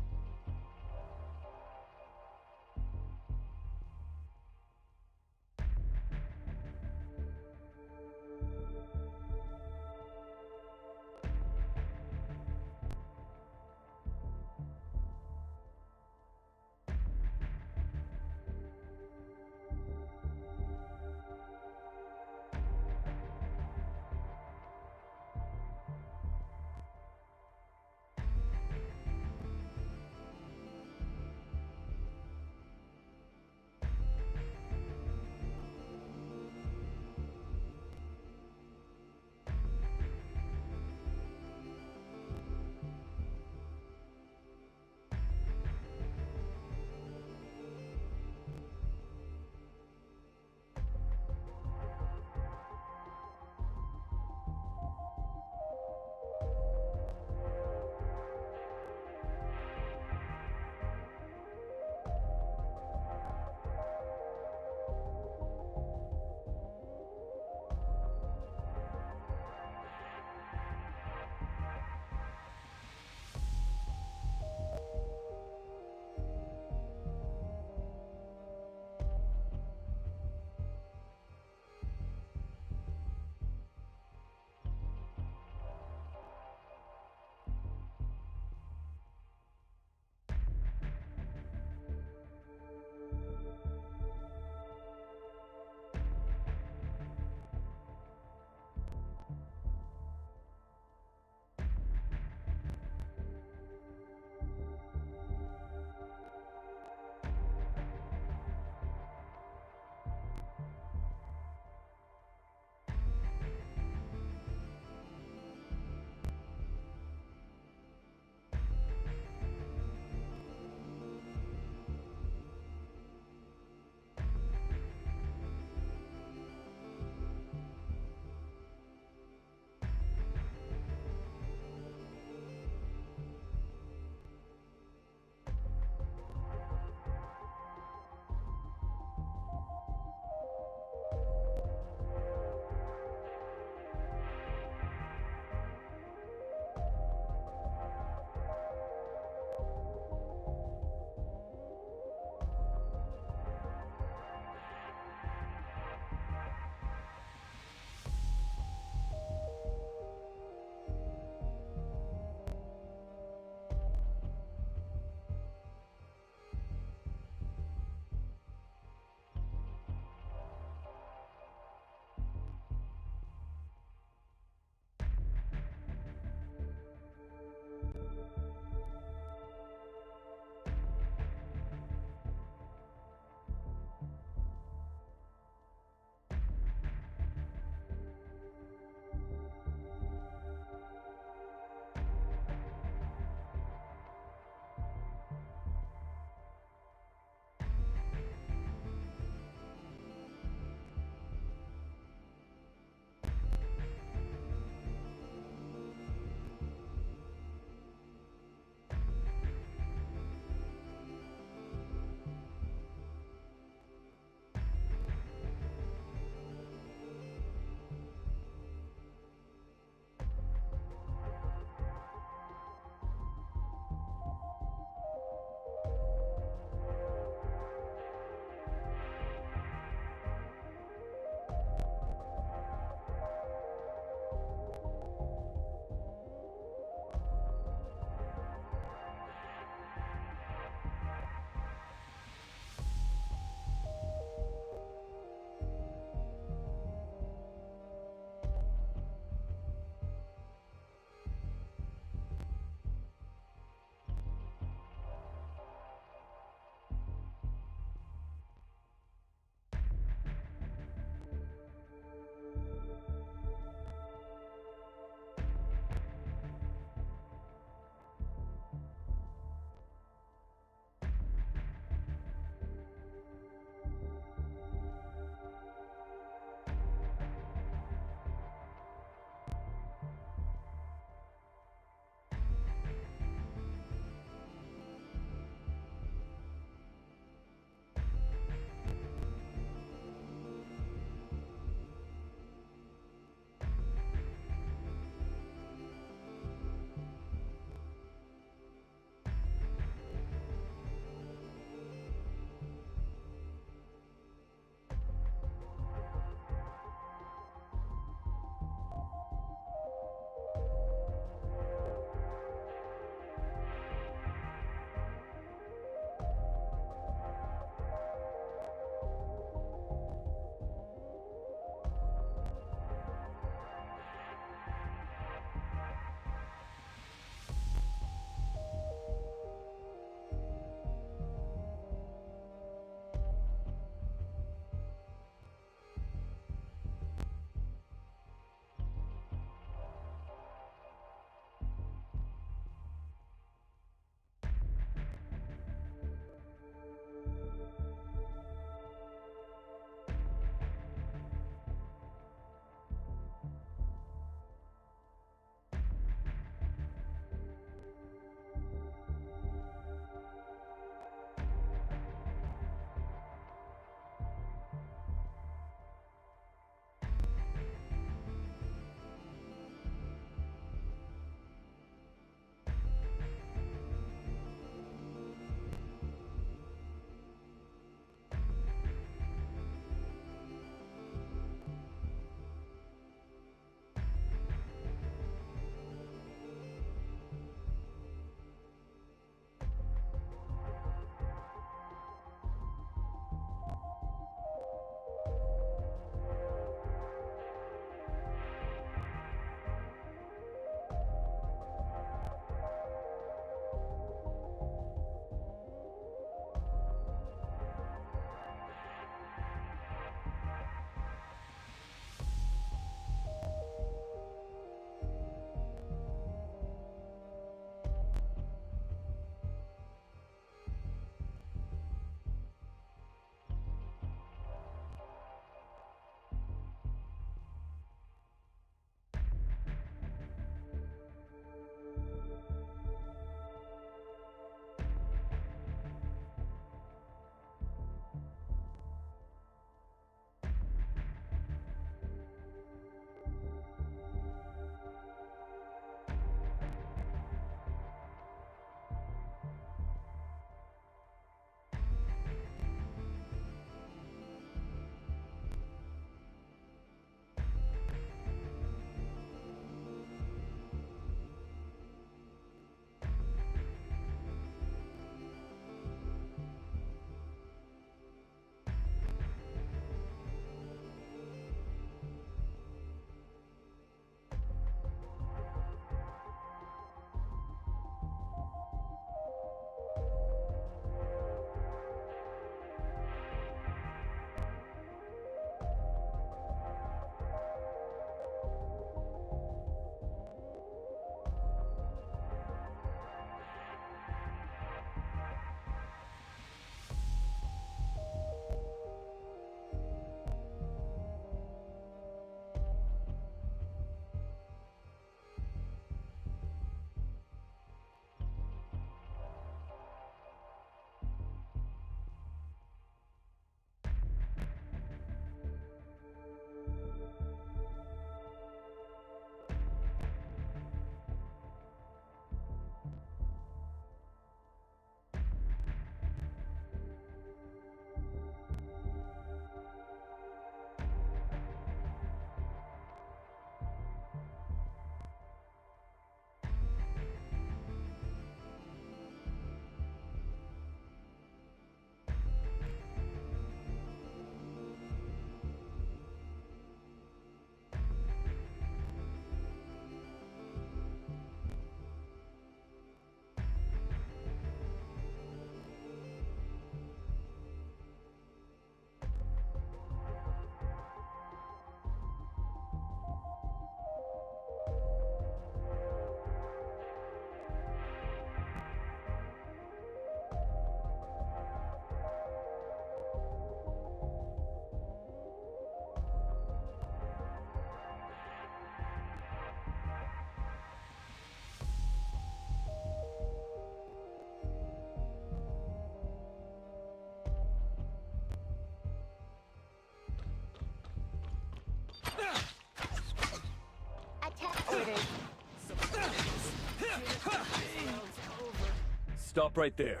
Stop right there.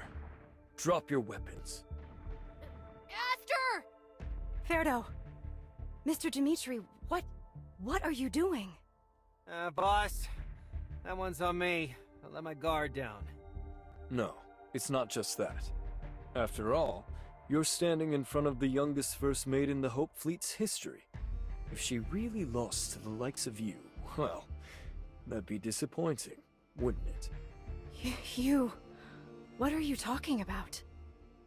Drop your weapons. Aster! Ferdo! Mr. Dimitri, what are you doing? Boss, that one's on me. I let my guard down. No, it's not just that. After all, you're standing in front of the youngest First Mate in the Hope Fleet's history. If she really lost to the likes of you, well, that'd be disappointing, wouldn't it? You... What are you talking about?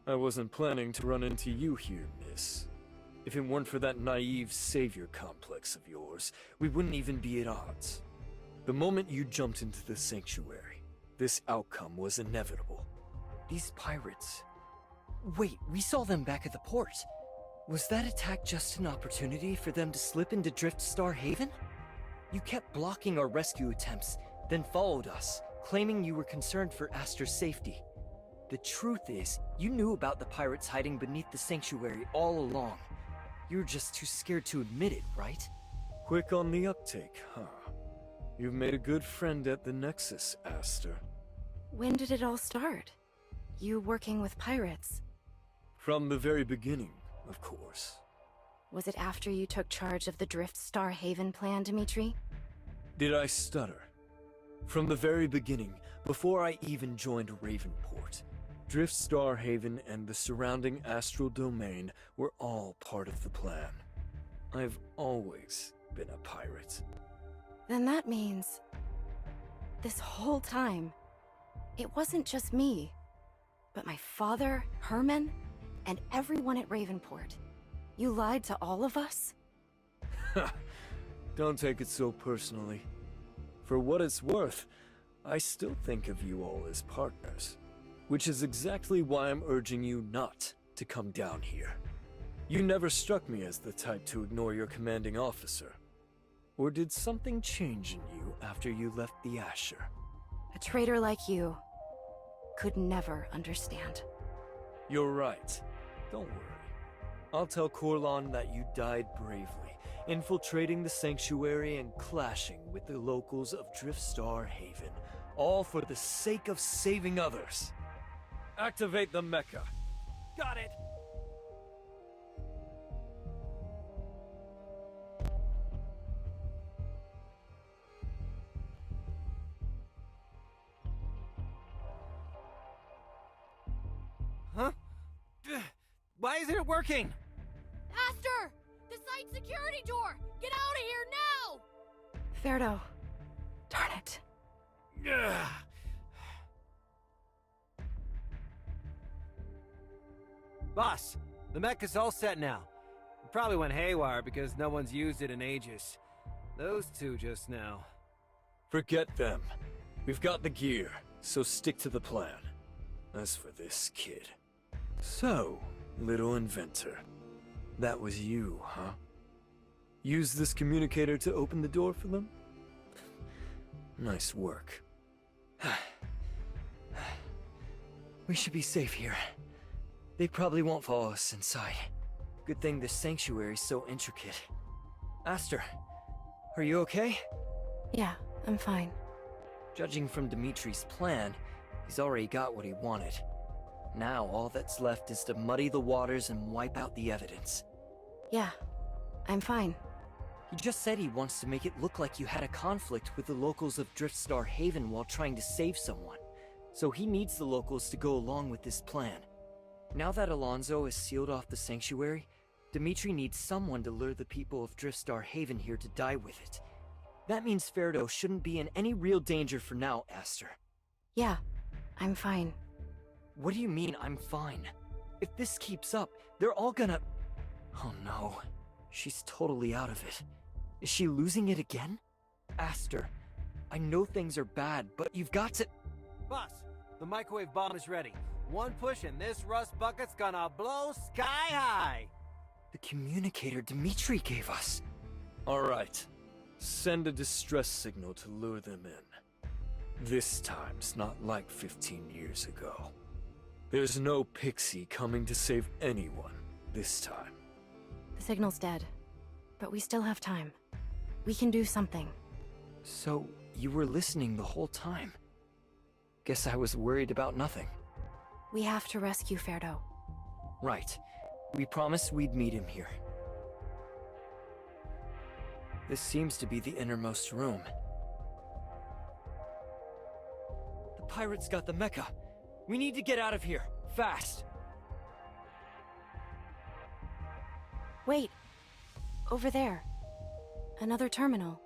I wasn't planning to run into you here, miss. If it weren't for that naive savior complex of yours, we wouldn't even be at odds. The moment you jumped into the sanctuary, this outcome was inevitable. These pirates... Wait, we saw them back at the port. Was that attack just an opportunity for them to slip into Driftstar Haven? You kept blocking our rescue attempts, then followed us, claiming you were concerned for Aster's safety. The truth is, you knew about the pirates hiding beneath the sanctuary all along. You were just too scared to admit it, right? Quick on the uptake, huh? You've made a good friend at the Nexus, Aster. When did it all start? You working with pirates? From the very beginning, of course. Was it after you took charge of the Driftstar Haven plan, Dimitri? Did I stutter? From the very beginning, before I even joined Ravenport, Driftstar Haven and the surrounding astral domain were all part of the plan. I've always been a pirate. Then that means... this whole time, it wasn't just me, but my father, Herman, and everyone at Ravenport. You lied to all of us? Don't take it so personally. For what it's worth, I still think of you all as partners. Which is exactly why I'm urging you not to come down here. You never struck me as the type to ignore your commanding officer. Or did something change in you after you left the Asher? A traitor like you could never understand. You're right. Don't worry. I'll tell Corlon that you died bravely, infiltrating the sanctuary and clashing with the locals of Driftstar Haven, all for the sake of saving others. Activate the mecha. Got it! Huh? Why isn't it working? Aster! The site security door! Get out of here now! Ferdo. Darn it. Ugh. Boss, the mech is all set now. It probably went haywire because no one's used it in ages. Those two just now. Forget them. We've got the gear, so stick to the plan. As for this kid... So, little inventor. That was you, huh? Use this communicator to open the door for them? Nice work. We should be safe here. They probably won't follow us inside. Good thing this sanctuary's so intricate. Aster, are you okay? Yeah, I'm fine. Judging from Dimitri's plan, he's already got what he wanted. Now all that's left is to muddy the waters and wipe out the evidence. Yeah, I'm fine. He just said he wants to make it look like you had a conflict with the locals of Driftstar Haven while trying to save someone. So he needs the locals to go along with this plan. Now that Alonso has sealed off the sanctuary, Dimitri needs someone to lure the people of Driftstar Haven here to die with it. That means Ferdo shouldn't be in any real danger for now, Aster. Yeah, I'm fine. What do you mean, I'm fine? If this keeps up, they're all gonna... Oh no, she's totally out of it. Is she losing it again? Aster, I know things are bad, but you've got to... Boss, the microwave bomb is ready. One push and this rust bucket's gonna blow sky high! The communicator Dimitri gave us. Alright. Send a distress signal to lure them in. This time's not like 15 years ago. There's no pixie coming to save anyone this time. The signal's dead, but we still have time. We can do something. So, you were listening the whole time? Guess I was worried about nothing. We have to rescue Ferdo. Right. We promised we'd meet him here. This seems to be the innermost room. The pirates got the mecha. We need to get out of here, fast. Wait. Over there. Another terminal.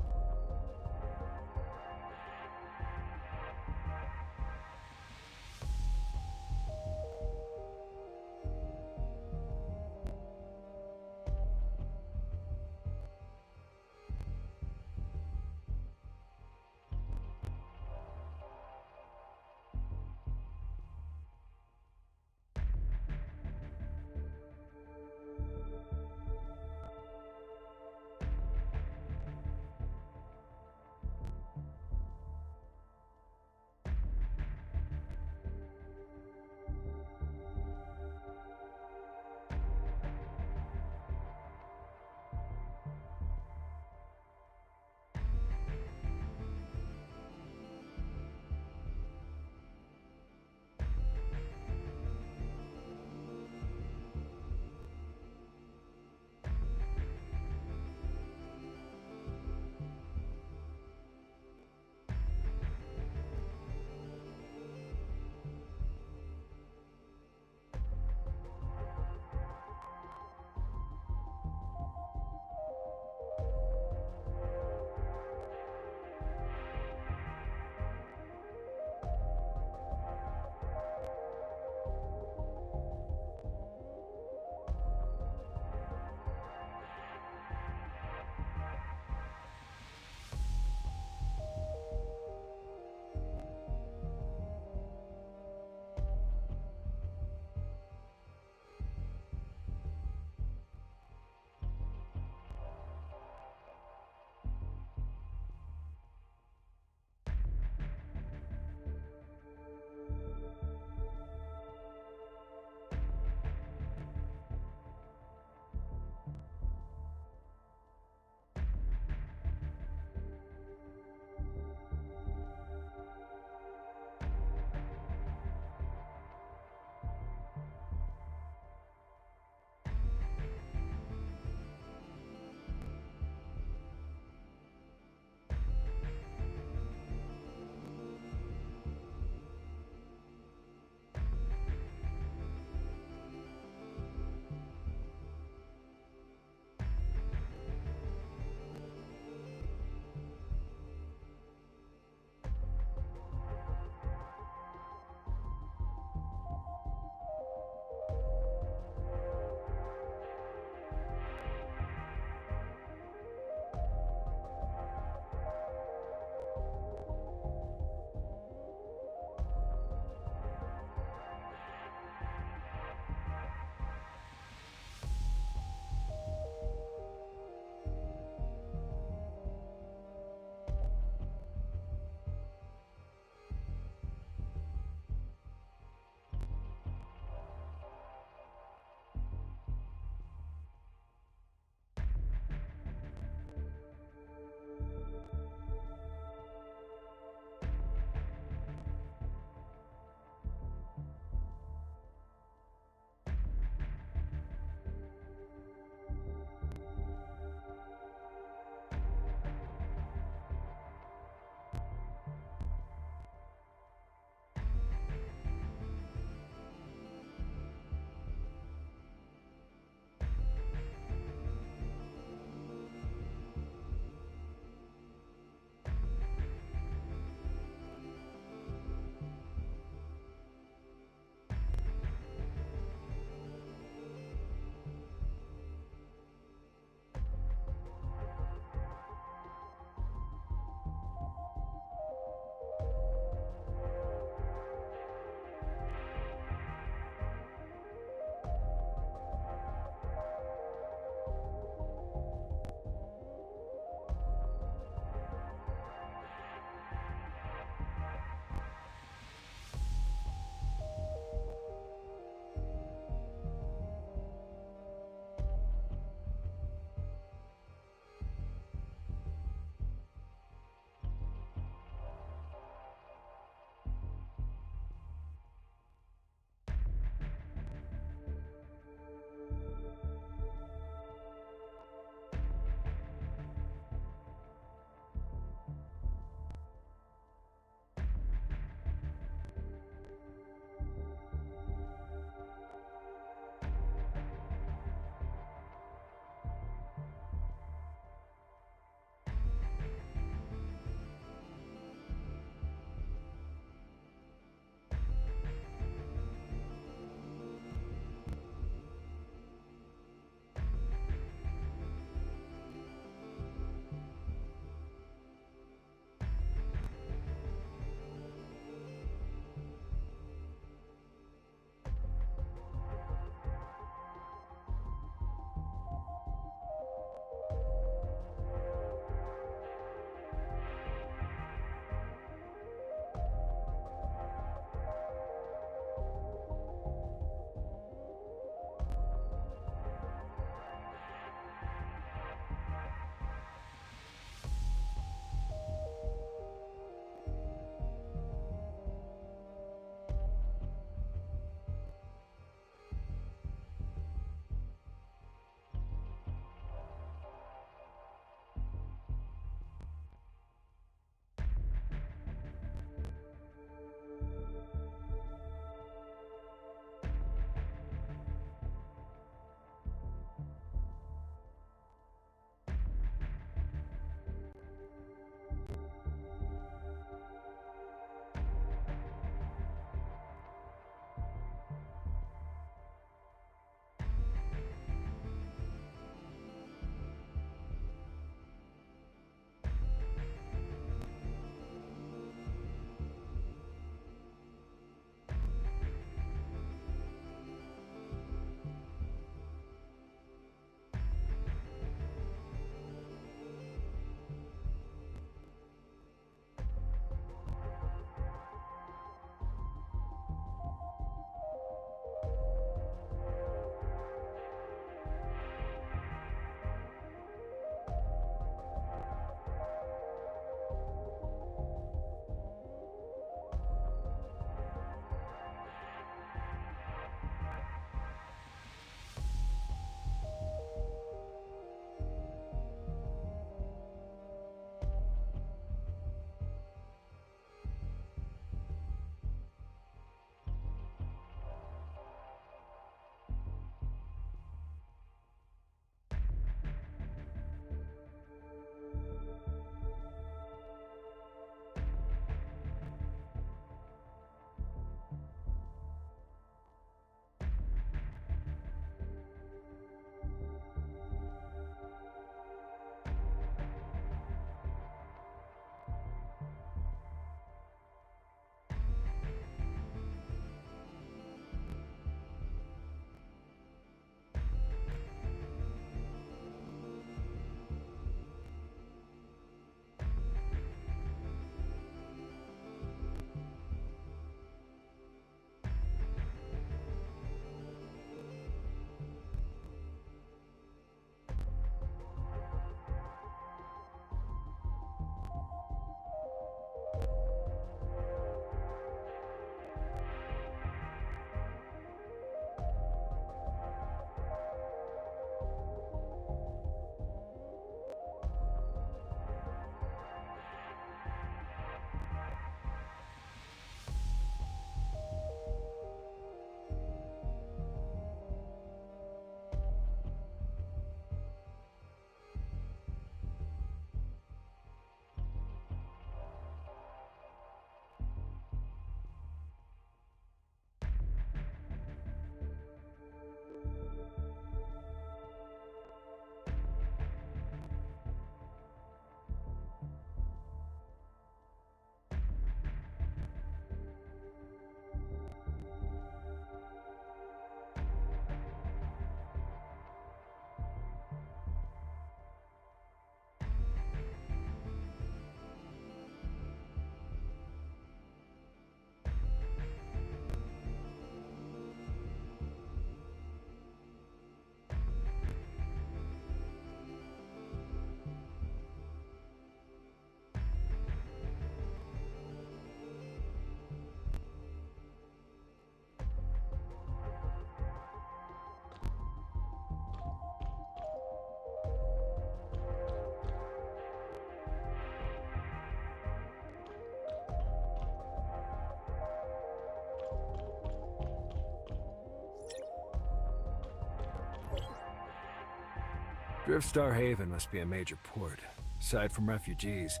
Driftstar Haven must be a major port. Aside from refugees,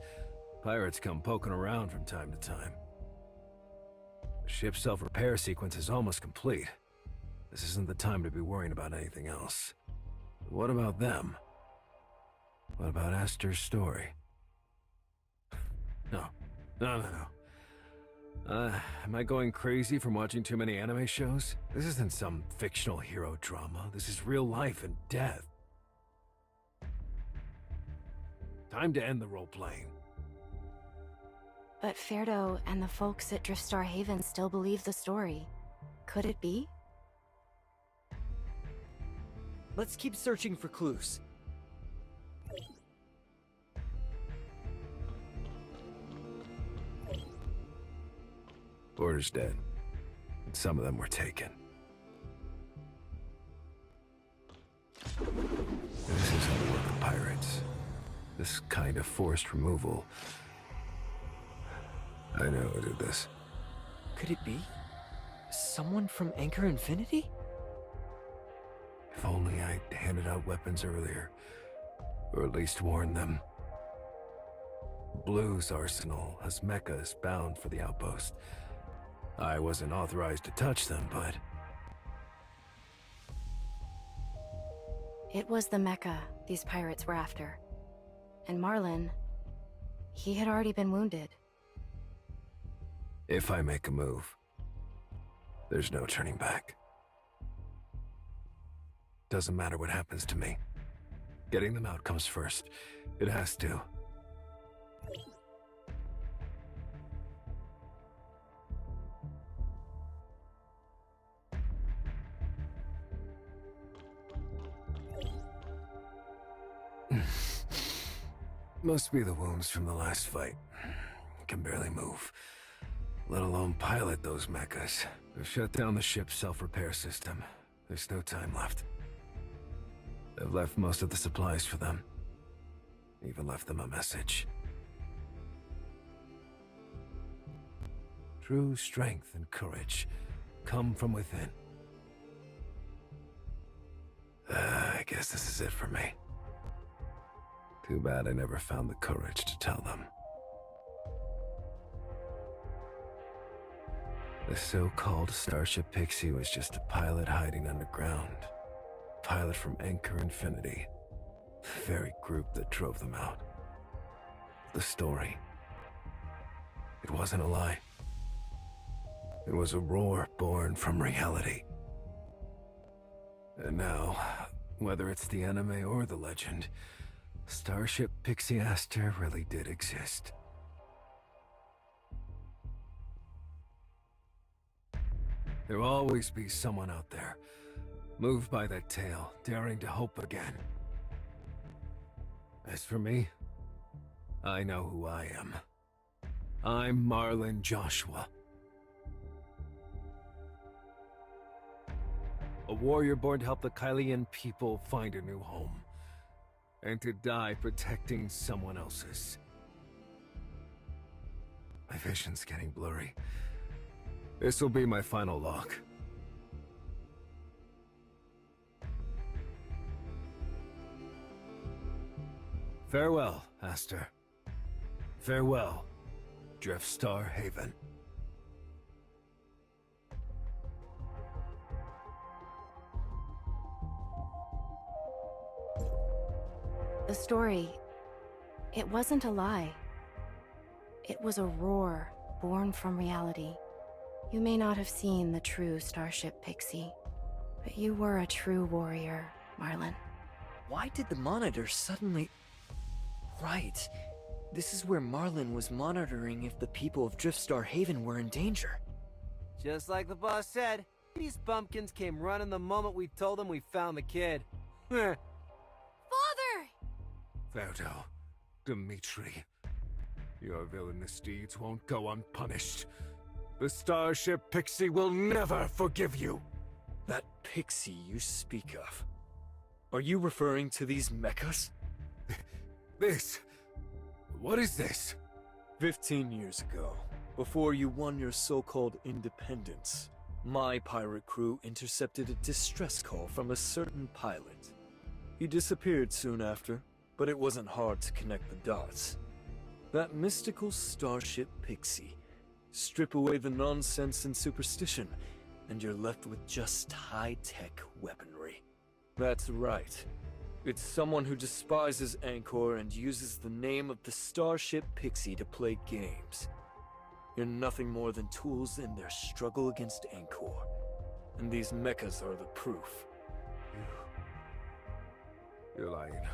pirates come poking around from time to time. The ship's self-repair sequence is almost complete. This isn't the time to be worrying about anything else. What about them? What about Aster's story? No. Am I going crazy from watching too many anime shows? This isn't some fictional hero drama. This is real life and death. Time to end the role-playing. But Ferdo and the folks at Driftstar Haven still believe the story. Could it be? Let's keep searching for clues. Porter's dead, and some of them were taken. This is how the work of pirates. This kind of forced removal. I know who did this. Could it be? Someone from Anchor Infinity? If only I'd handed out weapons earlier, or at least warned them. Blue's arsenal has mechas bound for the outpost. I wasn't authorized to touch them, but... It was the mecha these pirates were after. And Marlin, he had already been wounded. If I make a move, there's no turning back. Doesn't matter what happens to me. Getting them out comes first. It has to. Must be the wounds from the last fight. Can barely move, let alone pilot those mechas. They've shut down the ship's self-repair system. There's no time left. I've left most of the supplies for them. Even left them a message. True strength and courage come from within. I guess this is it for me. Too bad I never found the courage to tell them. The so-called Starship Pixie was just a pilot hiding underground. Pilot from Anchor Infinity. The very group that drove them out. The story. It wasn't a lie. It was a roar born from reality. And now, whether it's the anime or the legend, Starship Pixie Aster really did exist. There will always be someone out there, moved by that tale, daring to hope again. As for me, I know who I am. I'm Marlin Joshua. A warrior born to help the Kylian people find a new home. And to die protecting someone else's. My vision's getting blurry. This'll be my final log. Farewell, Aster. Farewell, Driftstar Haven. The story, it wasn't a lie. It was a roar born from reality. You may not have seen the true Starship Pixie, but you were a true warrior, Marlin. Why did the monitor suddenly... Right. This is where Marlin was monitoring if the people of Driftstar Haven were in danger. Just like the boss said, these bumpkins came running the moment we told them we found the kid. Father! Ferdo, Dimitri, your villainous deeds won't go unpunished. The Starship Pixie will never forgive you. That pixie you speak of. Are you referring to these mechas? This... What is this? 15 years ago, before you won your so-called independence, my pirate crew intercepted a distress call from a certain pilot. He disappeared soon after, but it wasn't hard to connect the dots. That mystical starship Pixie. Strip away the nonsense and superstition, and you're left with just high-tech weaponry. That's right. It's someone who despises Angkor and uses the name of the Starship Pixie to play games. You're nothing more than tools in their struggle against Angkor. And these mechas are the proof. You're lying.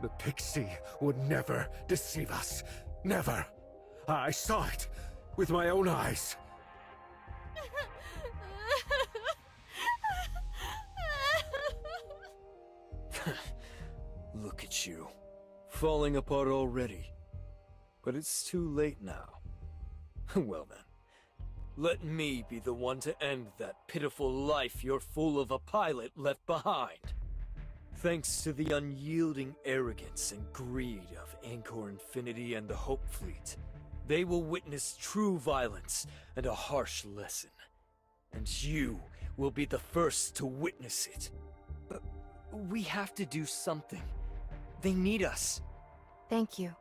The Pixie would never deceive us. Never! I saw it with my own eyes. Look at you. Falling apart already. But it's too late now. Well then. Let me be the one to end that pitiful life your fool of a pilot left behind. Thanks to the unyielding arrogance and greed of Angkor Infinity and the Hope Fleet, they will witness true violence and a harsh lesson. And you will be the first to witness it. We have to do something. They need us. Thank you.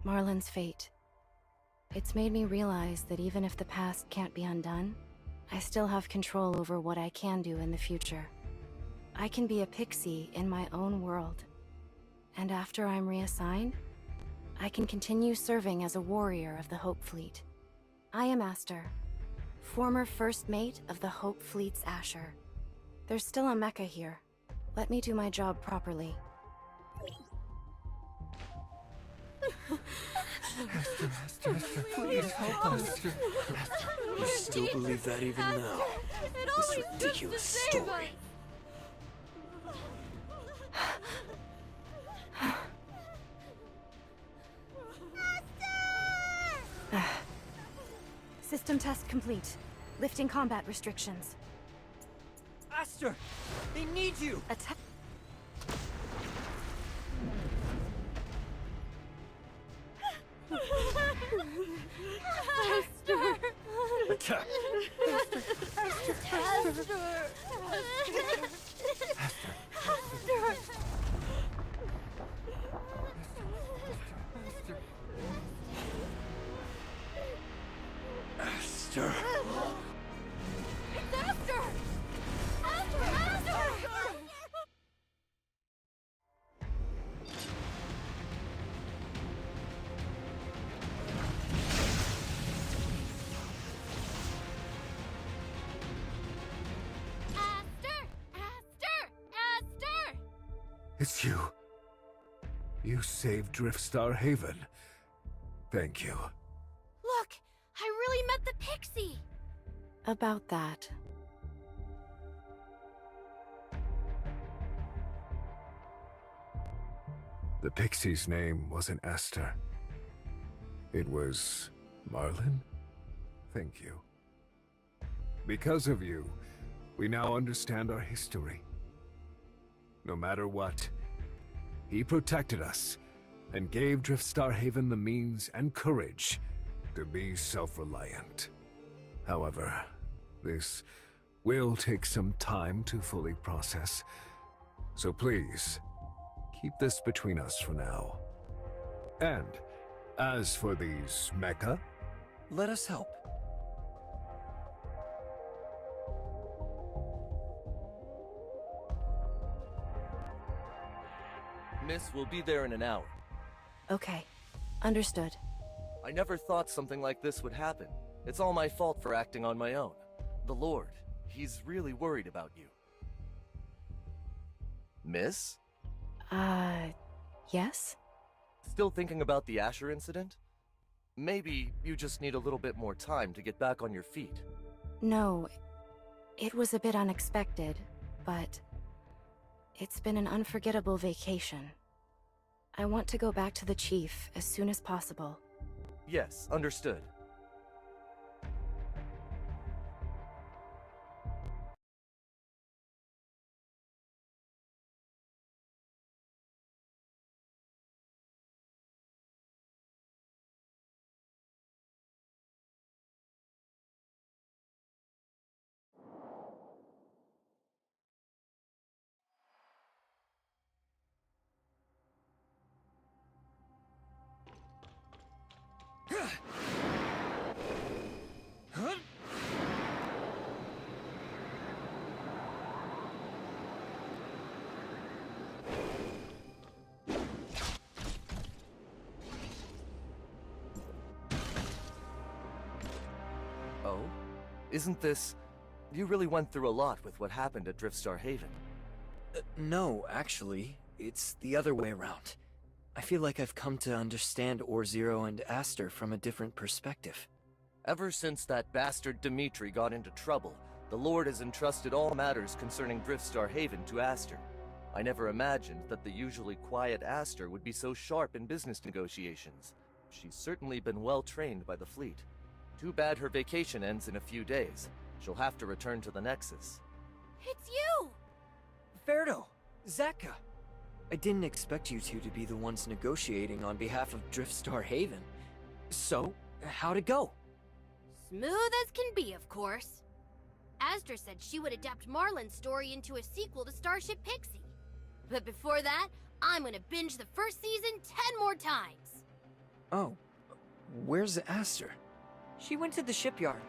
Marlon's fate. It's made me realize that even if the past can't be undone, I still have control over what I can do in the future. I can be a pixie in my own world. And after I'm reassigned, I can continue serving as a warrior of the Hope Fleet. I am Aster, former first mate of the Hope Fleet's Asher. There's still a mecha here. Let me do my job properly. Esther, please help us. You still believe that even now? This ridiculous story. System test complete. Lifting combat restrictions. Aster! They need you! Attack. Attack! Aster! It's you. You saved Driftstar Haven. Thank you. Look! I really met the pixie! About that. The Pixie's name wasn't Aster. It was Marlon? Thank you. Because of you, we now understand our history. No matter what, he protected us and gave Driftstar Haven the means and courage to be self-reliant. However, this will take some time to fully process. So please, keep this between us for now. And as for these mecha, Let us help. Miss will be there in an hour. Okay. Understood. I never thought something like this would happen. It's all my fault for acting on my own. The Lord, he's really worried about you. Miss? Yes? Still thinking about the Asher incident? Maybe you just need a little bit more time to get back on your feet. No. It was a bit unexpected, but it's been an unforgettable vacation. I want to go back to the Chief as soon as possible. Yes, understood. Oh? Isn't this... You really went through a lot with what happened at Driftstar Haven. No, actually. It's the other way around. I feel like I've come to understand Or-Zero and Aster from a different perspective. Ever since that bastard Dimitri got into trouble, the Lord has entrusted all matters concerning Driftstar Haven to Aster. I never imagined that the usually quiet Aster would be so sharp in business negotiations. She's certainly been well trained by the fleet. Too bad her vacation ends in a few days. She'll have to return to the Nexus. It's you! Verdo! Zaka! I didn't expect you two to be the ones negotiating on behalf of Driftstar Haven. So, how'd it go? Smooth as can be, of course. Aster said she would adapt Marlin's story into a sequel to Starship Pixie. But before that, I'm gonna binge the first season 10 more times. Oh, where's Aster? She went to the shipyard.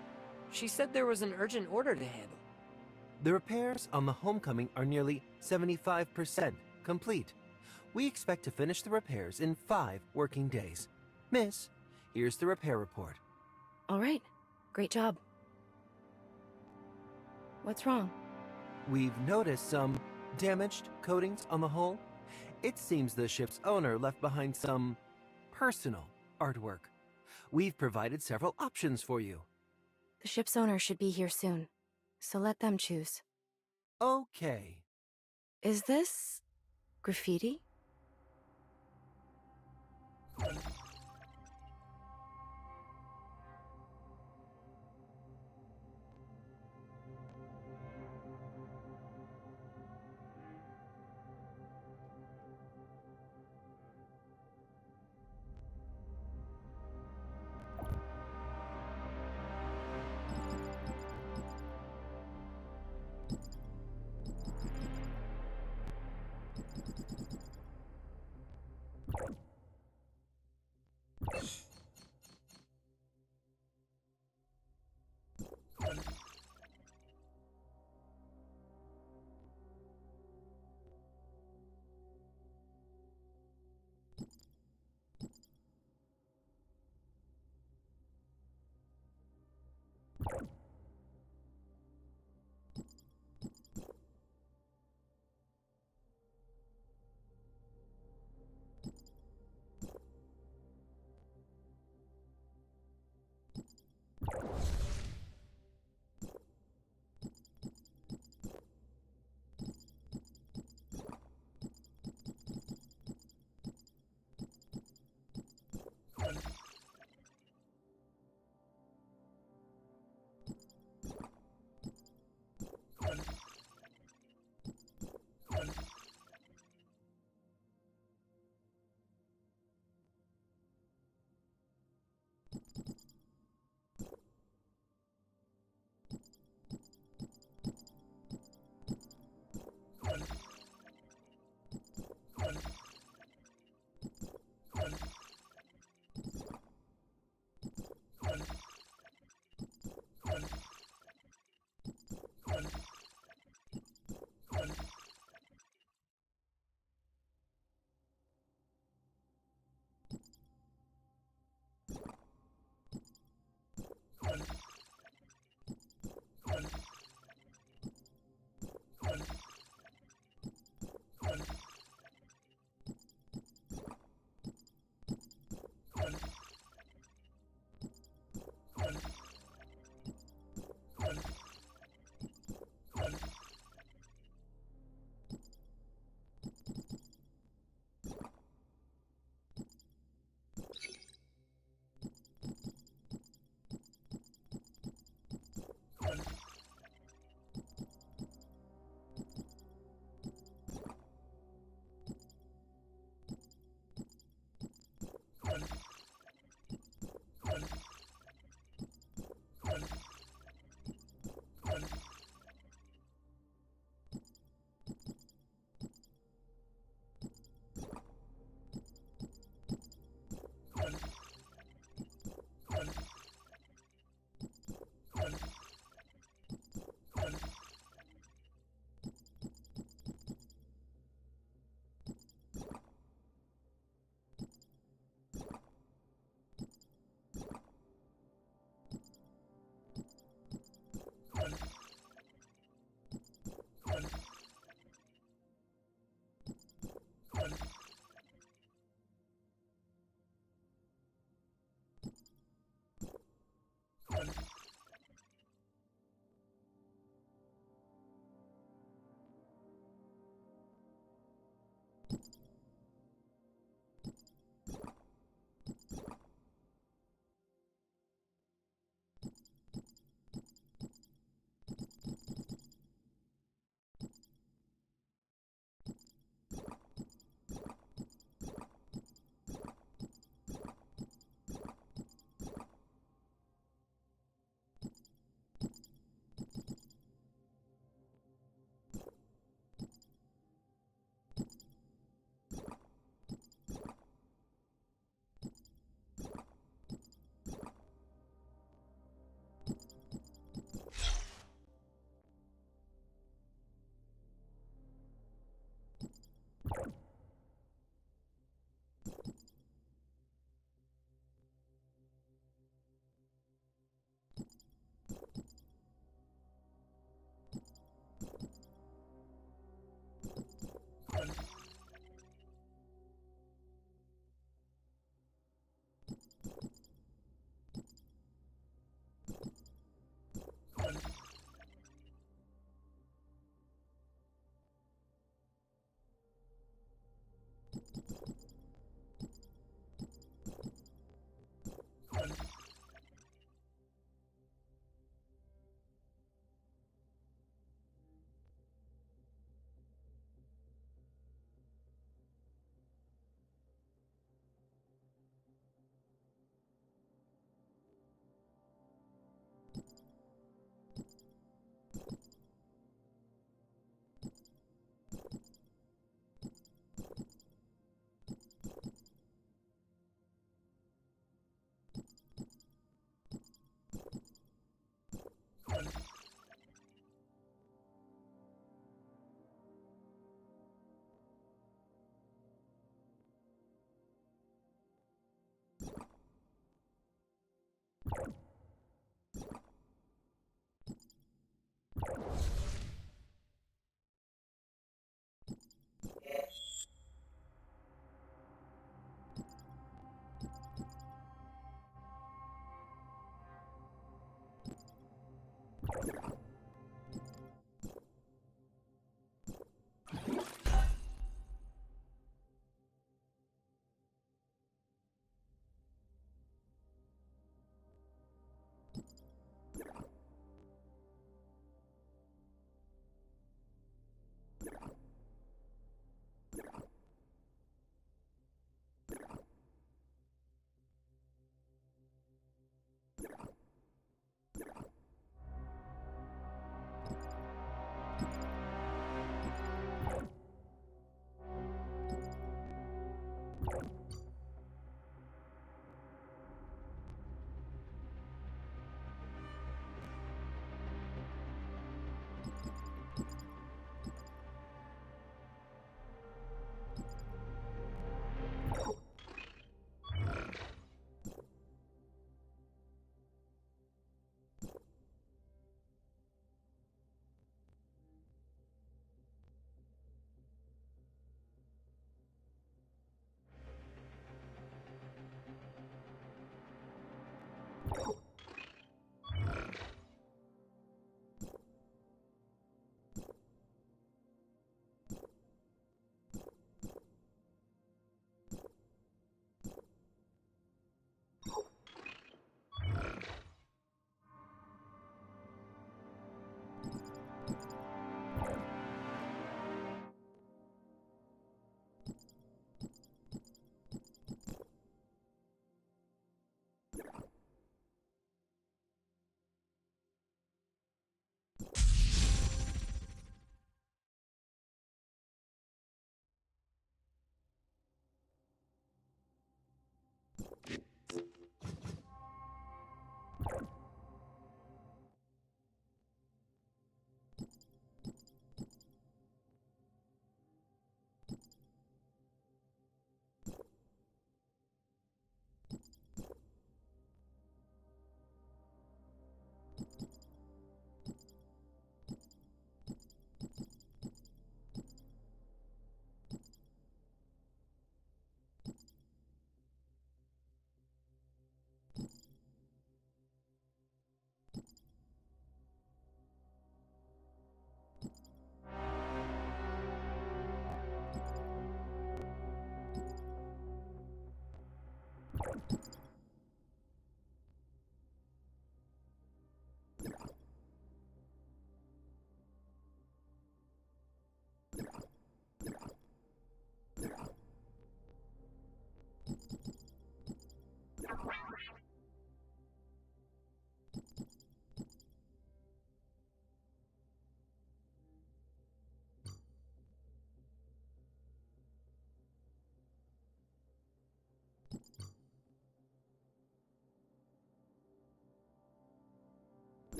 She said there was an urgent order to handle. The repairs on the Homecoming are nearly 75% complete. We expect to finish the repairs in 5 working days. Miss, here's the repair report. All right. Great job. What's wrong? We've noticed some damaged coatings on the hull. It seems the ship's owner left behind some personal artwork. We've provided several options for you. The ship's owner should be here soon, so let them choose. Okay. Is this graffiti?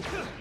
Attack orders.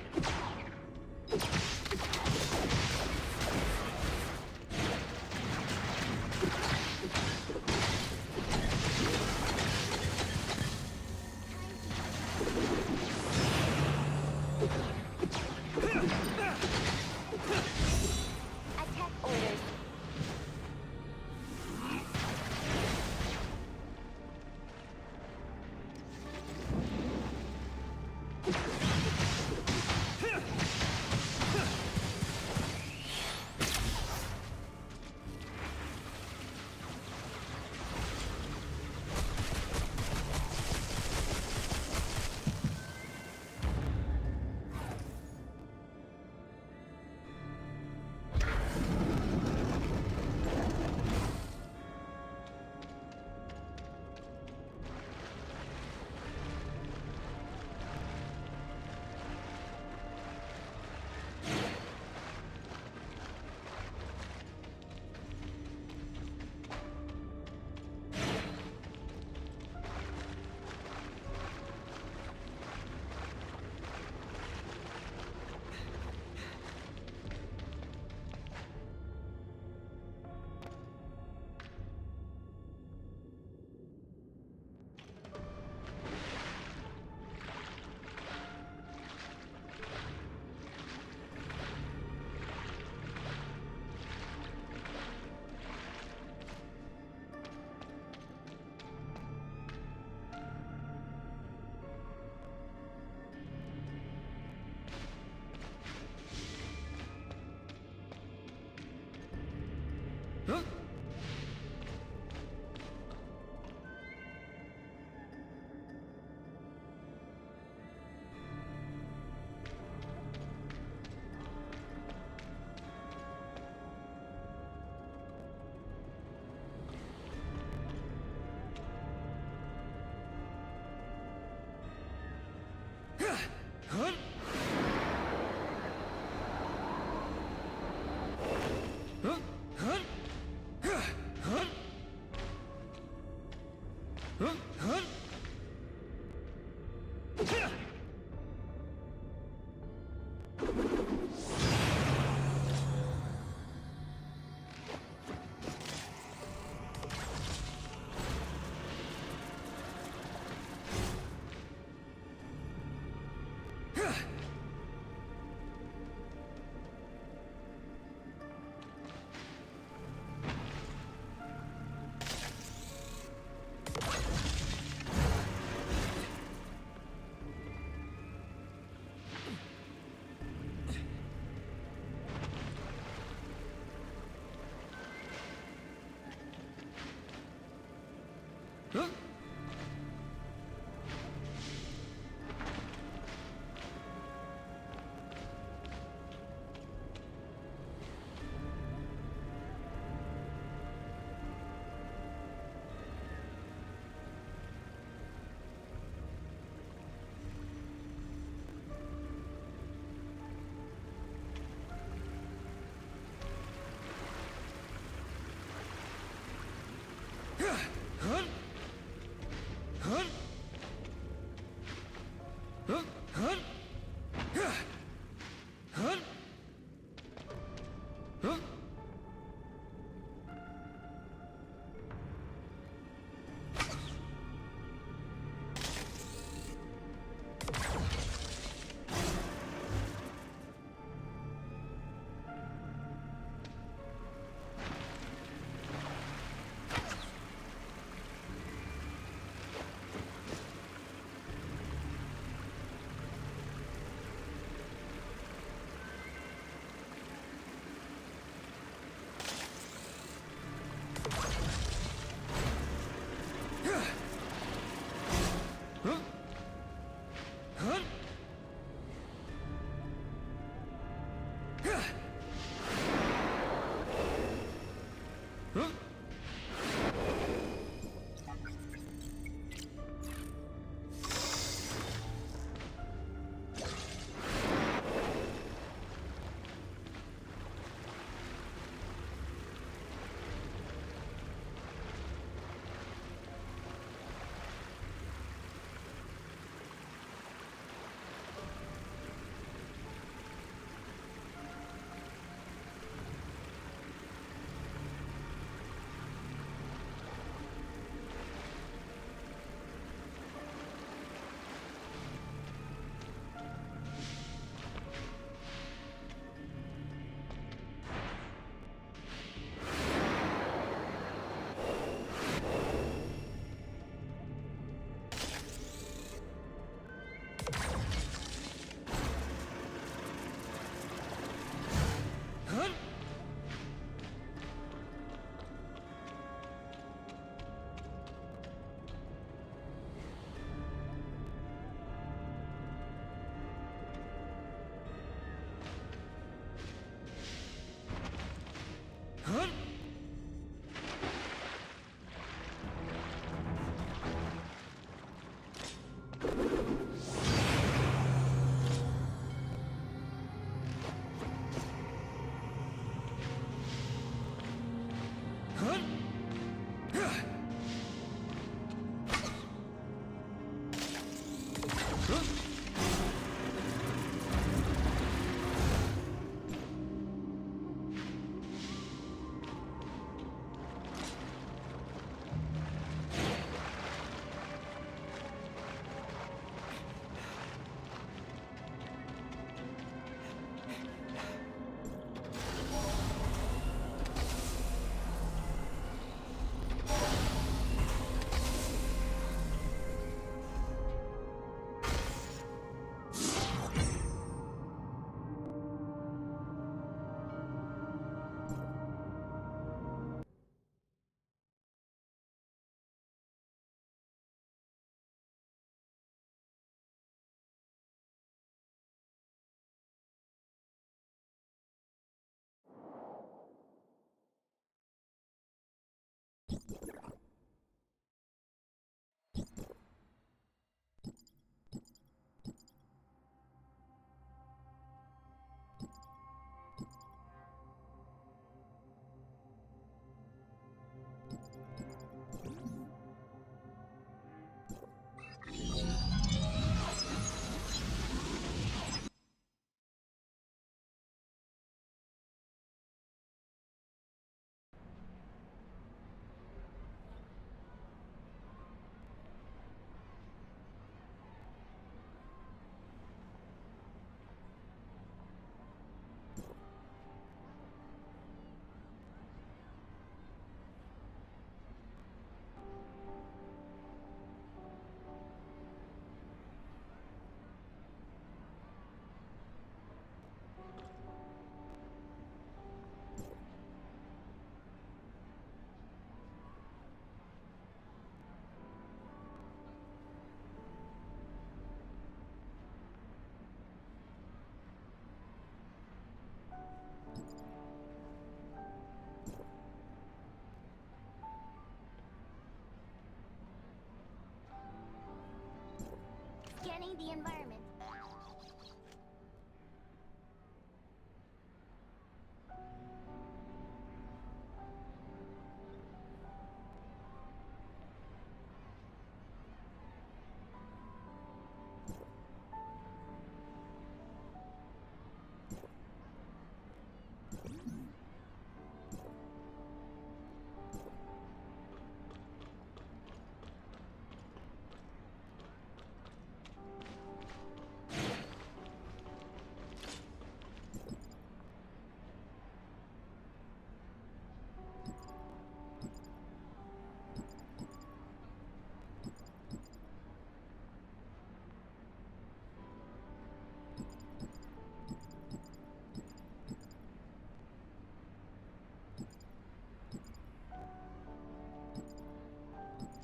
Scanning the environment.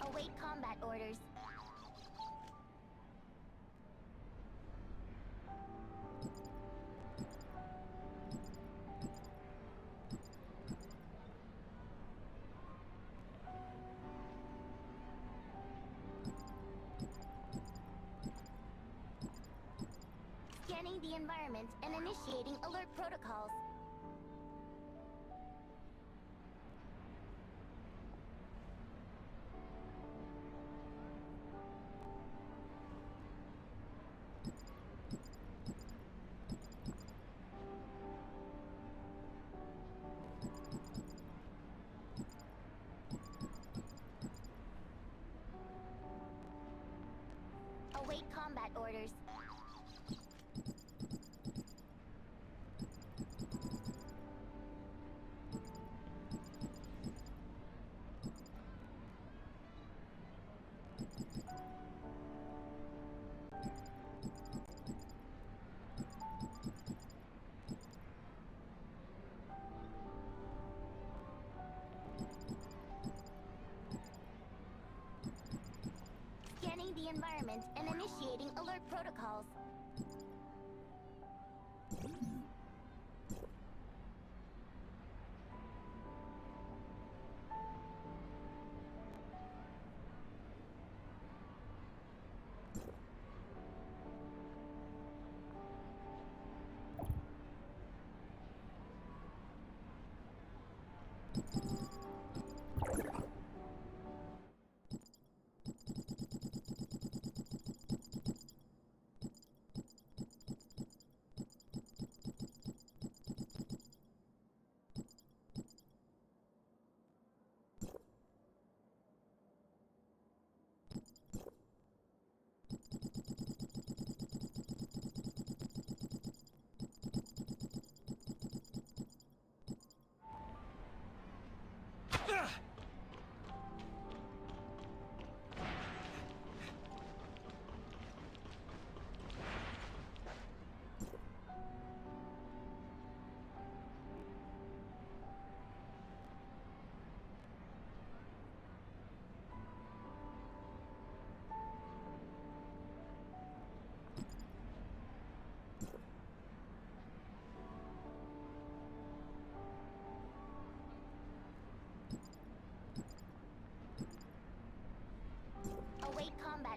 Await combat orders. Scanning the environment and initiating alert protocols. Await combat orders. Scanning the environment and initiating alert protocols.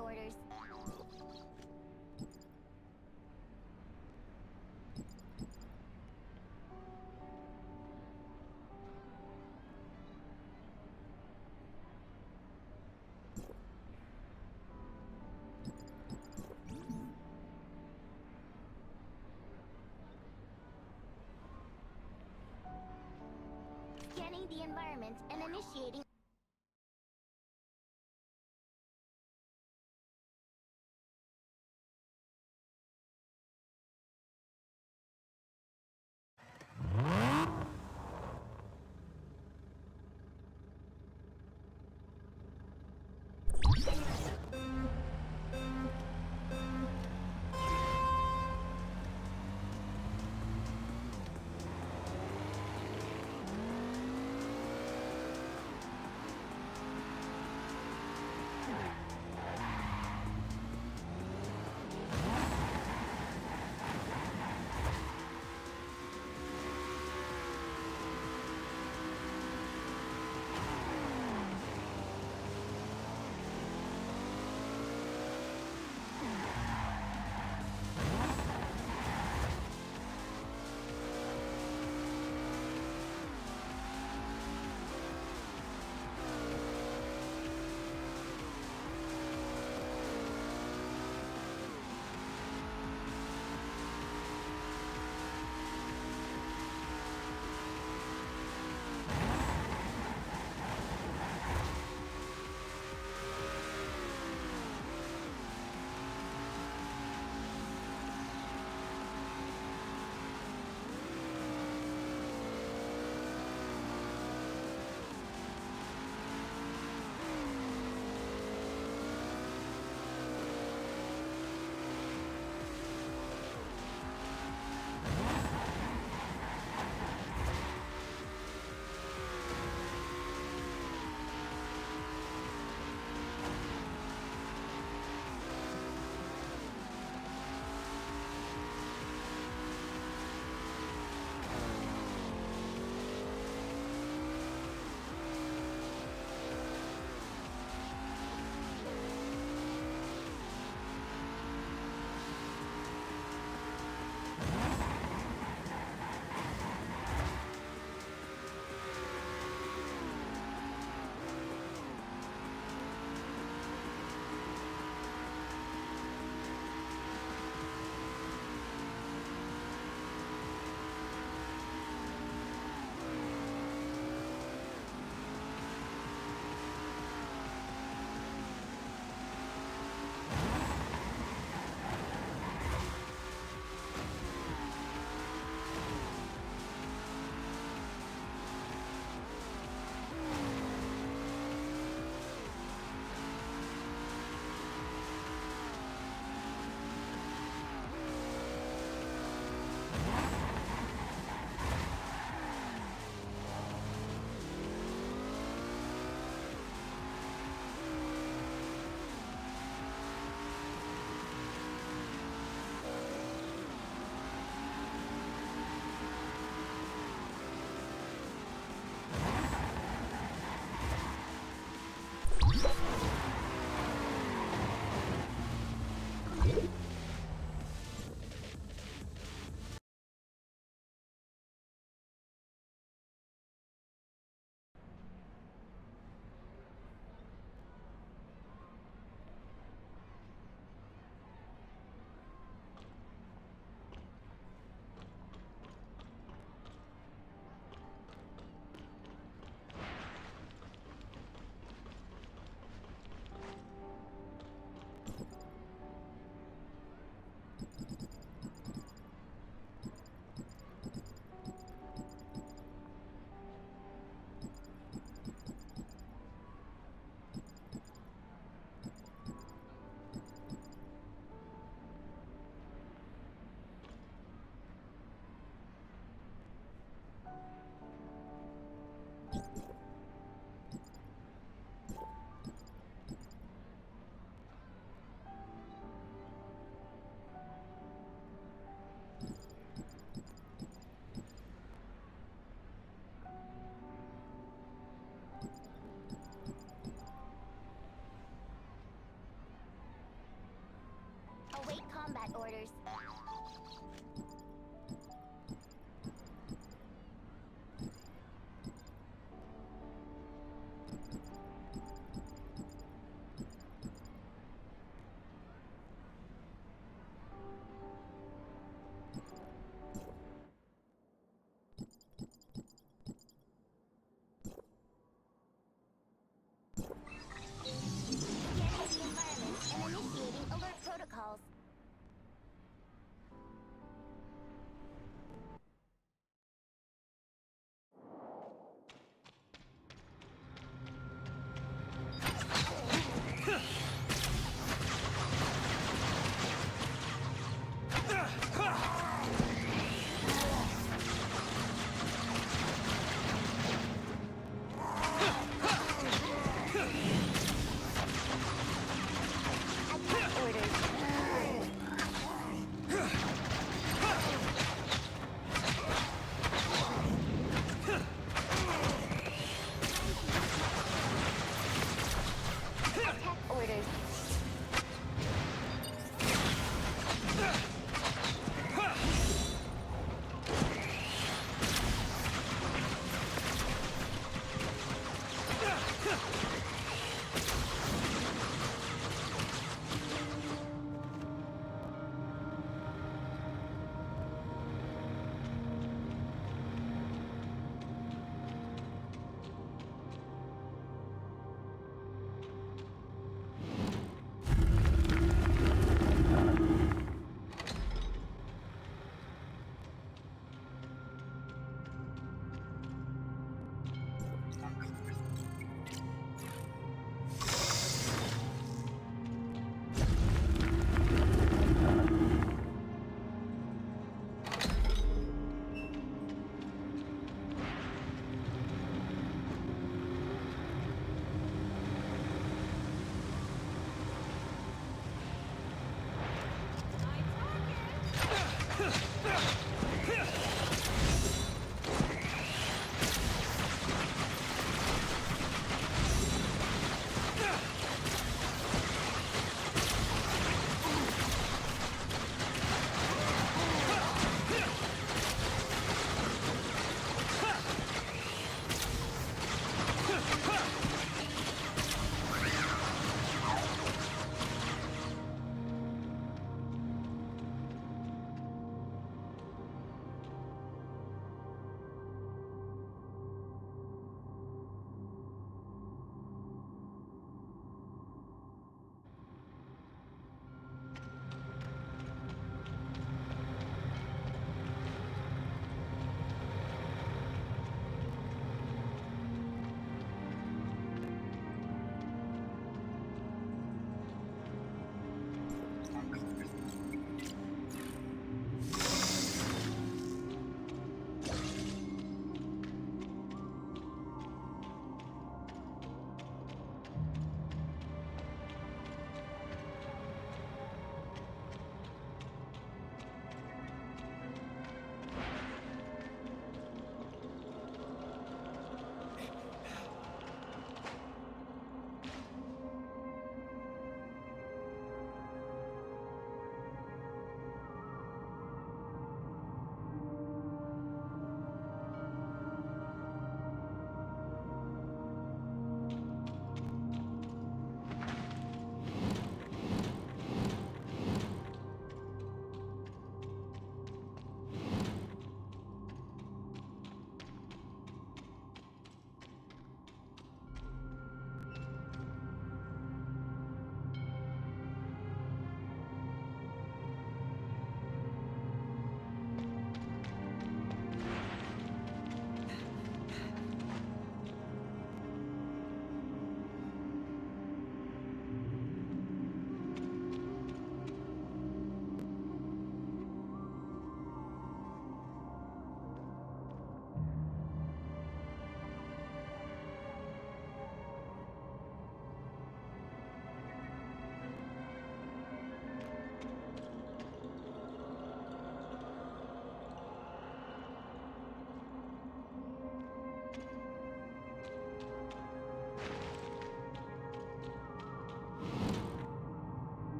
Orders. Scanning the environment and initiating.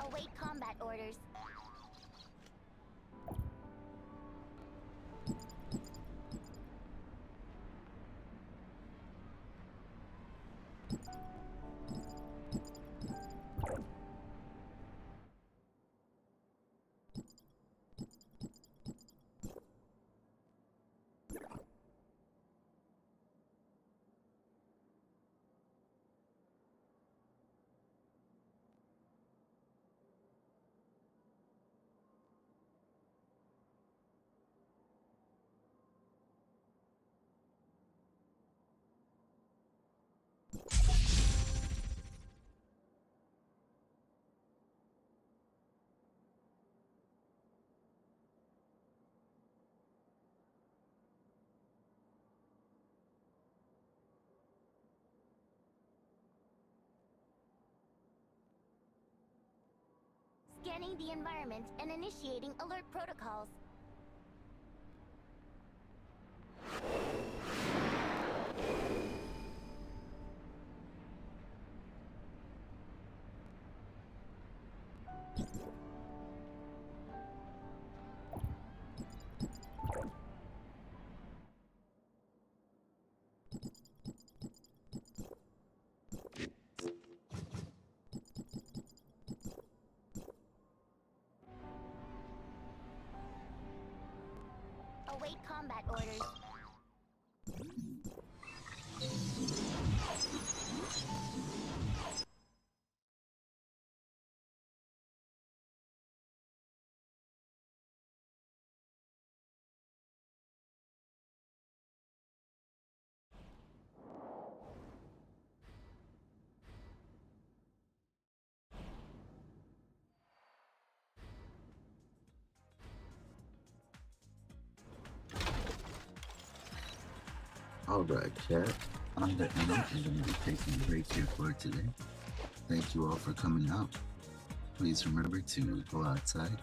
Await combat orders. scanning the environment and initiating alert protocols. Await combat orders. Alright, chat. On that note, I'm going to be taking a break here for today. Thank you all for coming out. Please remember to go outside,